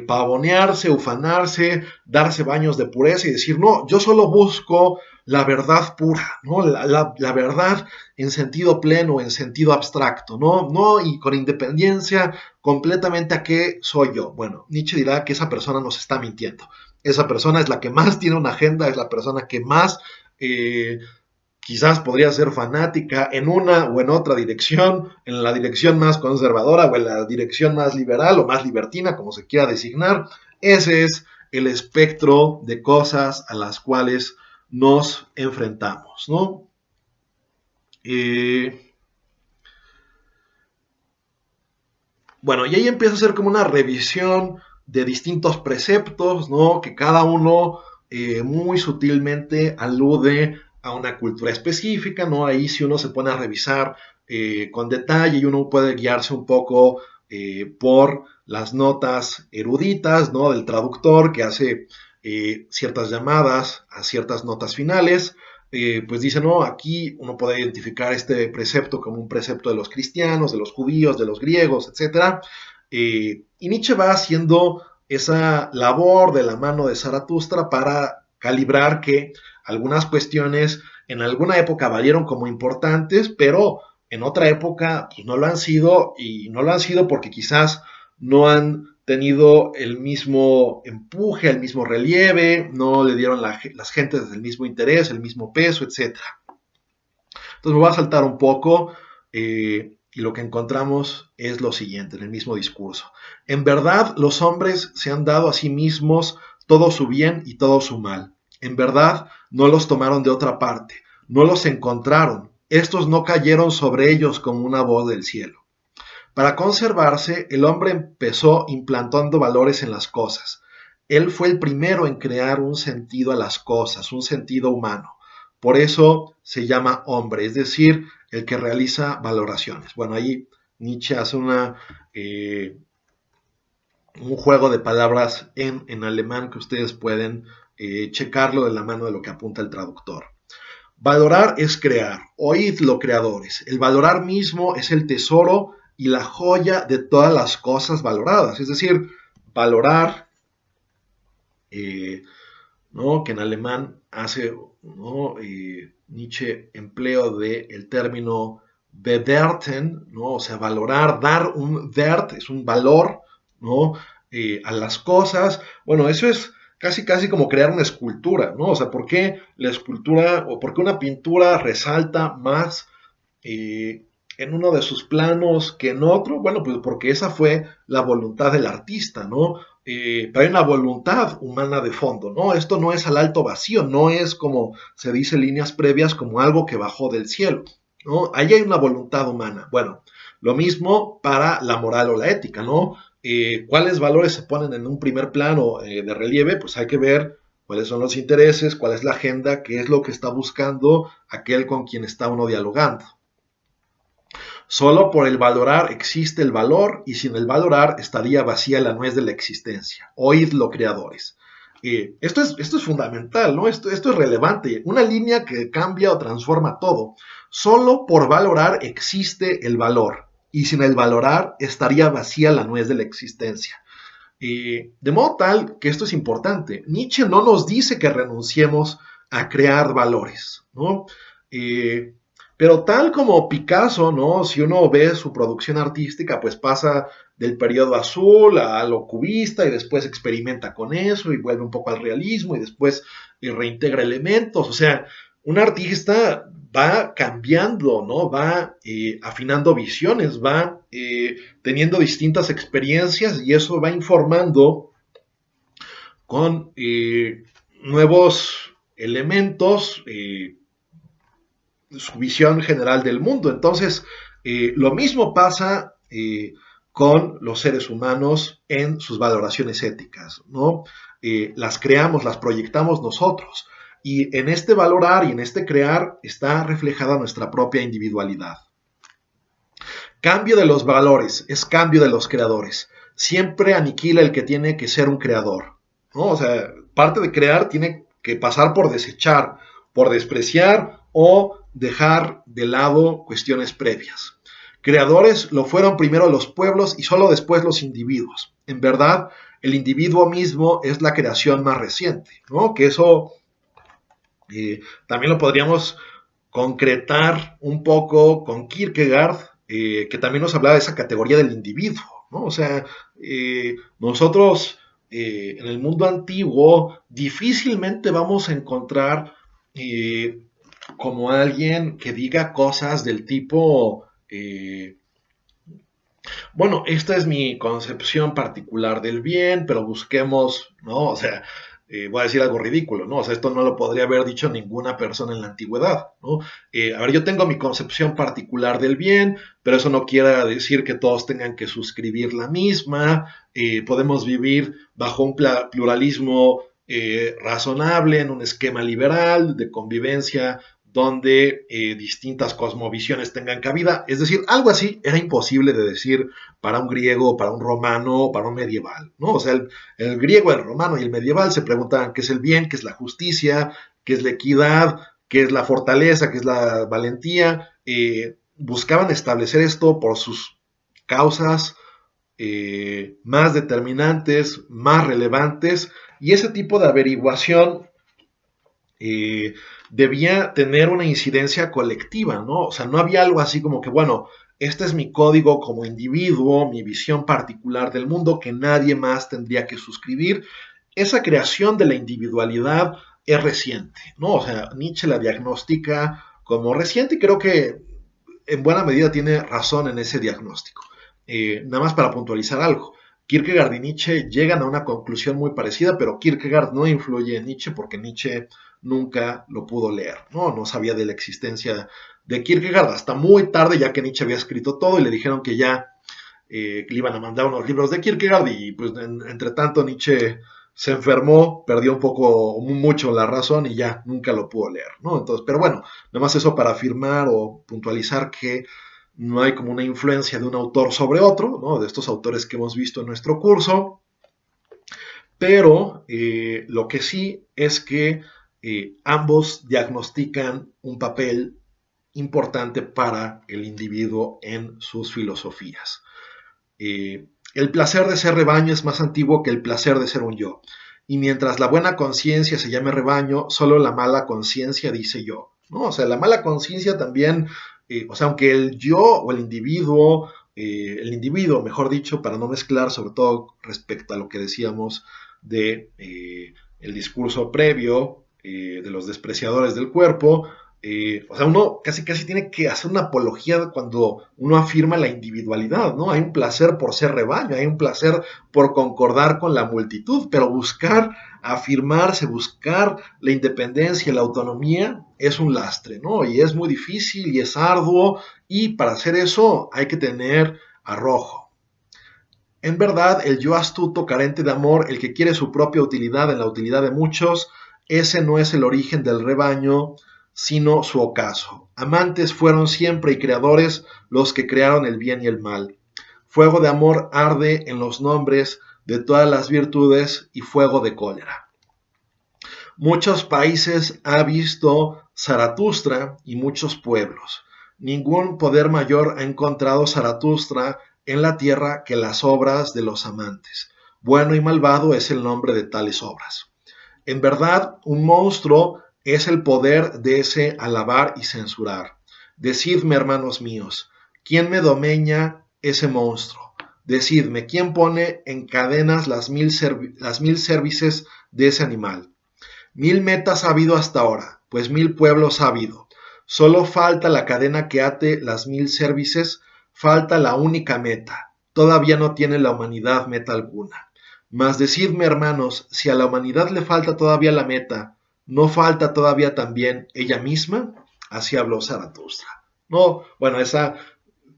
A: pavonearse, ufanarse, darse baños de pureza y decir, no, yo solo busco la verdad pura, ¿no? La verdad en sentido pleno, en sentido abstracto, ¿no? No, y con independencia completamente a qué soy yo. Bueno, Nietzsche dirá que esa persona nos está mintiendo. Esa persona es la que más tiene una agenda, es la persona que más quizás podría ser fanática en una o en otra dirección, en la dirección más conservadora o en la dirección más liberal o más libertina, como se quiera designar. Ese es el espectro de cosas a las cuales nos enfrentamos, ¿no? Bueno, y ahí empieza a ser como una revisión de distintos preceptos, ¿no? Que cada uno muy sutilmente alude a una cultura específica, ¿no? Ahí si uno se pone a revisar con detalle y uno puede guiarse un poco por las notas eruditas, ¿no? Del traductor que hace ciertas llamadas a ciertas notas finales, pues dice, no, aquí uno puede identificar este precepto como un precepto de los cristianos, de los judíos, de los griegos, etc. Y Nietzsche va haciendo esa labor de la mano de Zaratustra para calibrar que algunas cuestiones en alguna época valieron como importantes, pero en otra época pues, no lo han sido, y no lo han sido porque quizás no han tenido el mismo empuje, el mismo relieve, no le dieron las gentes el mismo interés, el mismo peso, etc. Entonces me voy a saltar un poco y lo que encontramos es lo siguiente en el mismo discurso. En verdad, los hombres se han dado a sí mismos todo su bien y todo su mal. En verdad, no los tomaron de otra parte, no los encontraron. Estos no cayeron sobre ellos como una voz del cielo. Para conservarse, el hombre empezó implantando valores en las cosas. Él fue el primero en crear un sentido a las cosas, un sentido humano. Por eso se llama hombre, es decir, el que realiza valoraciones. Bueno, ahí Nietzsche hace un juego de palabras en alemán que ustedes pueden checarlo de la mano de lo que apunta el traductor. Valorar es crear, oídlo creadores. El valorar mismo es el tesoro y la joya de todas las cosas valoradas. Es decir, valorar, ¿no? Que en alemán hace, ¿no? Nietzsche empleo del término bewerten, ¿no? O sea, valorar, dar un wert, es un valor, ¿no? A las cosas. Bueno, eso es casi casi como crear una escultura, ¿no? O sea, ¿por qué la escultura o por qué una pintura resalta más en uno de sus planos que en otro? Bueno, pues porque esa fue la voluntad del artista, ¿no? Pero hay una voluntad humana de fondo, ¿no? Esto no es al alto vacío, no es como se dice en líneas previas, como algo que bajó del cielo, ¿no? Ahí hay una voluntad humana. Bueno, lo mismo para la moral o la ética, ¿no? ¿Cuáles valores se ponen en un primer plano de relieve? Pues hay que ver cuáles son los intereses, cuál es la agenda, qué es lo que está buscando aquel con quien está uno dialogando. Solo por el valorar existe el valor, y sin el valorar estaría vacía la nuez de la existencia. Oídlo, creadores. Esto es fundamental, ¿no? Esto es relevante. Una línea que cambia o transforma todo. Solo por valorar existe el valor, y sin el valorar estaría vacía la nuez de la existencia. De modo tal que esto es importante. Nietzsche no nos dice que renunciemos a crear valores, ¿no? Pero tal como Picasso, ¿no? Si uno ve su producción artística, pues pasa del periodo azul a lo cubista y después experimenta con eso y vuelve un poco al realismo y después reintegra elementos. O sea, un artista va cambiando, ¿no? Va afinando visiones, va teniendo distintas experiencias y eso va informando con nuevos elementos su visión general del mundo. Entonces, lo mismo pasa con los seres humanos en sus valoraciones éticas, ¿no? Las creamos, las proyectamos nosotros. Y en este valorar y en este crear está reflejada nuestra propia individualidad. Cambio de los valores es cambio de los creadores. Siempre aniquila el que tiene que ser un creador, ¿no? O sea, parte de crear tiene que pasar por desechar, por despreciar o dejar de lado cuestiones previas. Creadores lo fueron primero los pueblos y solo después los individuos. En verdad, el individuo mismo es la creación más reciente, ¿no? Que eso También lo podríamos concretar un poco con Kierkegaard, que también nos hablaba de esa categoría del individuo, ¿no? O sea, nosotros en el mundo antiguo difícilmente vamos a encontrar como alguien que diga cosas del tipo, bueno, esta es mi concepción particular del bien, pero busquemos, ¿no? O sea, voy a decir algo ridículo, ¿no? O sea, esto no lo podría haber dicho ninguna persona en la antigüedad, ¿no? A ver, yo tengo mi concepción particular del bien, pero eso no quiere decir que todos tengan que suscribir la misma. Podemos vivir bajo un pluralismo razonable, en un esquema liberal de convivencia donde distintas cosmovisiones tengan cabida. Es decir, algo así era imposible de decir para un griego, para un romano, para un medieval, ¿no? O sea, el griego, el romano y el medieval se preguntaban qué es el bien, qué es la justicia, qué es la equidad, qué es la fortaleza, qué es la valentía. Buscaban establecer esto por sus causas más determinantes, más relevantes, y ese tipo de averiguación debía tener una incidencia colectiva, ¿no? O sea, no había algo así como que, bueno, este es mi código como individuo, mi visión particular del mundo que nadie más tendría que suscribir. Esa creación de la individualidad es reciente, ¿no? O sea, Nietzsche la diagnostica como reciente y creo que en buena medida tiene razón en ese diagnóstico. Nada más para puntualizar algo. Kierkegaard y Nietzsche llegan a una conclusión muy parecida, pero Kierkegaard no influye en Nietzsche porque Nietzsche nunca lo pudo leer, ¿no? No sabía de la existencia de Kierkegaard hasta muy tarde, ya que Nietzsche había escrito todo y le dijeron que ya le iban a mandar unos libros de Kierkegaard y pues entre tanto Nietzsche se enfermó, perdió un poco, mucho la razón y ya nunca lo pudo leer, ¿no? Entonces, pero bueno, nada más eso para afirmar o puntualizar que no hay como una influencia de un autor sobre otro, ¿no? De estos autores que hemos visto en nuestro curso, pero lo que sí es que ambos diagnostican un papel importante para el individuo en sus filosofías. El placer de ser rebaño es más antiguo que el placer de ser un yo. Y mientras la buena conciencia se llame rebaño, solo la mala conciencia dice yo, ¿no? O sea, la mala conciencia también, o sea, aunque el yo o el individuo, mejor dicho, para no mezclar, sobre todo respecto a lo que decíamos de el discurso previo de los despreciadores del cuerpo, o sea, uno casi casi tiene que hacer una apología cuando uno afirma la individualidad, ¿no? Hay un placer por ser rebaño, hay un placer por concordar con la multitud, pero buscar afirmarse, buscar la independencia, la autonomía, es un lastre, ¿no? Y es muy difícil y es arduo, y para hacer eso hay que tener arrojo. En verdad, el yo astuto, carente de amor, el que quiere su propia utilidad en la utilidad de muchos, ese no es el origen del rebaño, sino su ocaso. Amantes fueron siempre y creadores los que crearon el bien y el mal. Fuego de amor arde en los nombres de todas las virtudes y fuego de cólera. Muchos países ha visto Zaratustra y muchos pueblos. Ningún poder mayor ha encontrado Zaratustra en la tierra que las obras de los amantes. Bueno y malvado es el nombre de tales obras. En verdad, un monstruo es el poder de ese alabar y censurar. Decidme, hermanos míos, ¿quién me domeña ese monstruo? Decidme, ¿quién pone en cadenas las mil cervices de ese animal? 1000 metas ha habido hasta ahora, pues 1000 pueblos ha habido. Solo falta la cadena que ate las 1000 cervices, falta la única meta. Todavía no tiene la humanidad meta alguna. Mas decidme, hermanos, si a la humanidad le falta todavía la meta, ¿no falta todavía también ella misma? Así habló Zaratustra. No, bueno, esa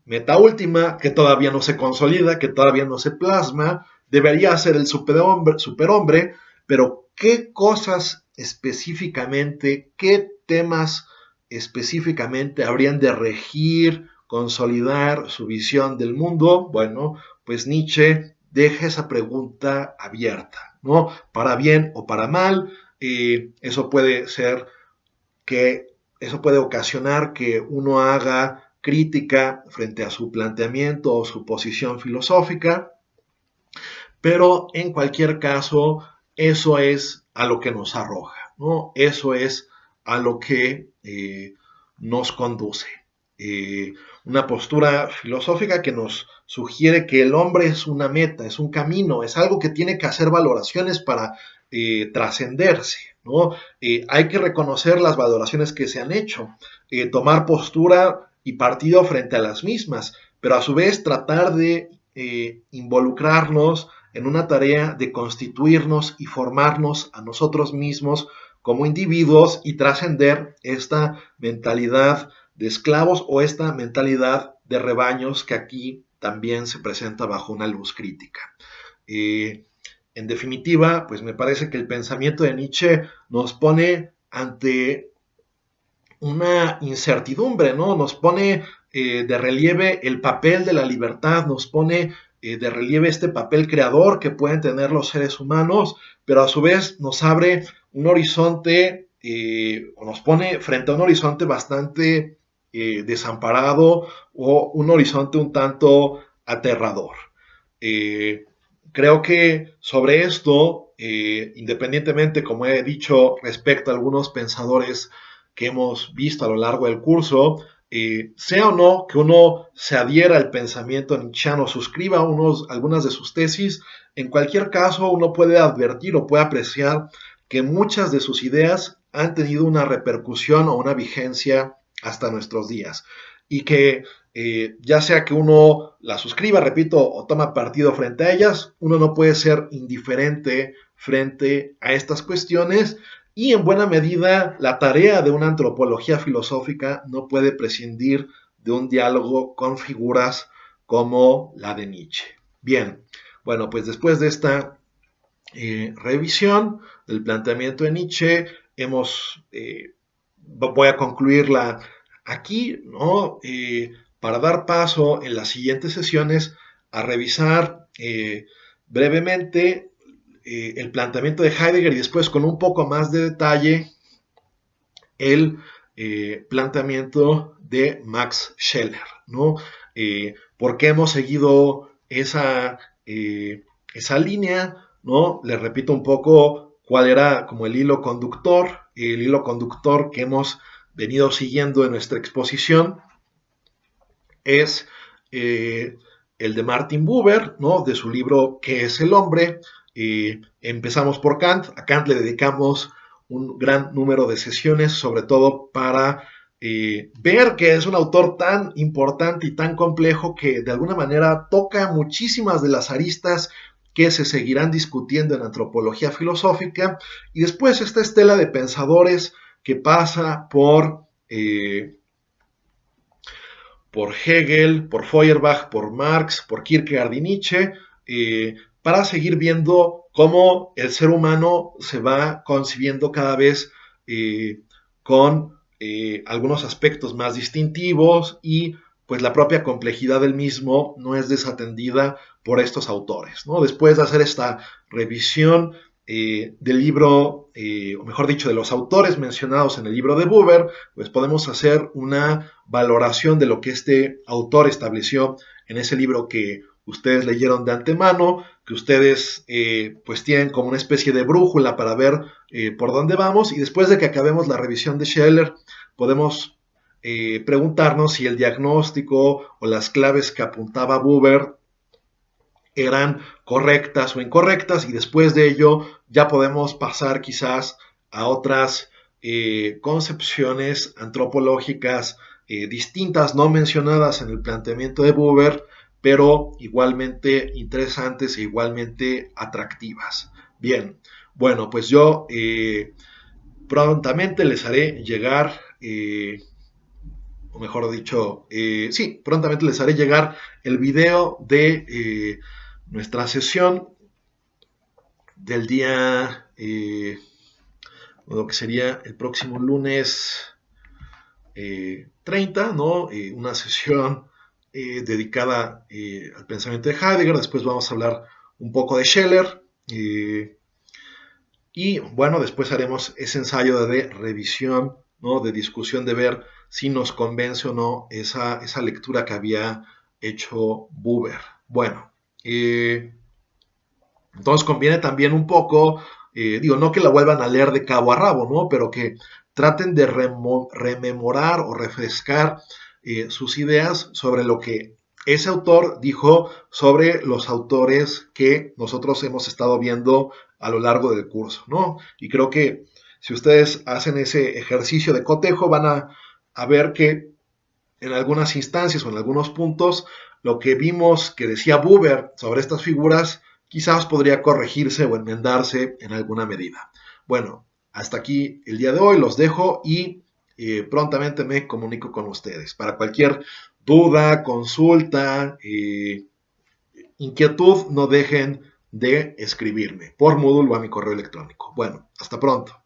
A: meta última, que todavía no se consolida, que todavía no se plasma, debería ser el superhombre, pero ¿qué cosas específicamente, qué temas específicamente habrían de regir, consolidar su visión del mundo? Bueno, pues Nietzsche deja esa pregunta abierta, ¿no? Para bien o para mal, eso puede ser que eso puede ocasionar que uno haga crítica frente a su planteamiento o su posición filosófica, pero en cualquier caso, eso es a lo que nos arroja, ¿no? Eso es a lo que nos conduce. Una postura filosófica que nos sugiere que el hombre es una meta, es un camino, es algo que tiene que hacer valoraciones para trascenderse, ¿no? Hay que reconocer las valoraciones que se han hecho, tomar postura y partido frente a las mismas, pero a su vez tratar de involucrarnos en una tarea de constituirnos y formarnos a nosotros mismos como individuos y trascender esta mentalidad de esclavos o esta mentalidad de rebaños que aquí también se presenta bajo una luz crítica. En definitiva, pues me parece que el pensamiento de Nietzsche nos pone ante una incertidumbre, ¿no? Nos pone de relieve el papel de la libertad, nos pone de relieve este papel creador que pueden tener los seres humanos, pero a su vez nos abre un horizonte o nos pone frente a un horizonte bastante desamparado o un horizonte un tanto aterrador. Eh, Creo que sobre esto, independientemente, como he dicho, respecto a algunos pensadores que hemos visto a lo largo del curso, sea o no que uno se adhiera al pensamiento nietzscheano, suscriba algunas de sus tesis, en cualquier caso uno puede advertir o puede apreciar que muchas de sus ideas han tenido una repercusión o una vigencia hasta nuestros días y que ya sea que uno la suscriba, repito, o toma partido frente a ellas, uno no puede ser indiferente frente a estas cuestiones y en buena medida la tarea de una antropología filosófica no puede prescindir de un diálogo con figuras como la de Nietzsche. Bien, bueno, pues después de esta revisión del planteamiento de Nietzsche, voy a concluirla aquí, ¿no? Para dar paso en las siguientes sesiones a revisar brevemente el planteamiento de Heidegger y después con un poco más de detalle el planteamiento de Max Scheler, ¿no? ¿Por qué hemos seguido esa línea? ¿No? Les repito un poco cuál era como el hilo conductor que hemos venido siguiendo en nuestra exposición es el de Martin Buber, ¿no? De su libro ¿Qué es el hombre? Empezamos por Kant, a Kant le dedicamos un gran número de sesiones, sobre todo para ver que es un autor tan importante y tan complejo que de alguna manera toca muchísimas de las aristas que se seguirán discutiendo en antropología filosófica, y después esta estela de pensadores que pasa por Hegel, por Feuerbach, por Marx, por Kierkegaard y Nietzsche, para seguir viendo cómo el ser humano se va concibiendo cada vez con algunos aspectos más distintivos y pues la propia complejidad del mismo no es desatendida por estos autores, ¿no? Después de hacer esta revisión del libro, o mejor dicho, de los autores mencionados en el libro de Buber, pues podemos hacer una valoración de lo que este autor estableció en ese libro que ustedes leyeron de antemano, que ustedes pues tienen como una especie de brújula para ver por dónde vamos, y después de que acabemos la revisión de Scheler, podemos preguntarnos si el diagnóstico o las claves que apuntaba Buber eran correctas o incorrectas, y después de ello ya podemos pasar quizás a otras concepciones antropológicas distintas, no mencionadas en el planteamiento de Buber, pero igualmente interesantes e igualmente atractivas. Bien, bueno, pues yo prontamente les haré llegar, o mejor dicho, sí, prontamente les haré llegar el video de nuestra sesión del día, lo que sería el próximo lunes 30, ¿no? Una sesión dedicada al pensamiento de Heidegger. Después vamos a hablar un poco de Scheler. Y bueno, después haremos ese ensayo de revisión, ¿no? De discusión, de ver si nos convence o no esa lectura que había hecho Buber. Bueno, entonces conviene también un poco, digo, no que la vuelvan a leer de cabo a rabo, ¿no? Pero que traten de rememorar o refrescar sus ideas sobre lo que ese autor dijo sobre los autores que nosotros hemos estado viendo a lo largo del curso, ¿no? Y creo que si ustedes hacen ese ejercicio de cotejo, van a ver que en algunas instancias o en algunos puntos, lo que vimos que decía Buber sobre estas figuras quizás podría corregirse o enmendarse en alguna medida. Bueno, hasta aquí el día de hoy, los dejo y prontamente me comunico con ustedes. Para cualquier duda, consulta, inquietud, no dejen de escribirme por Moodle o a mi correo electrónico. Bueno, hasta pronto.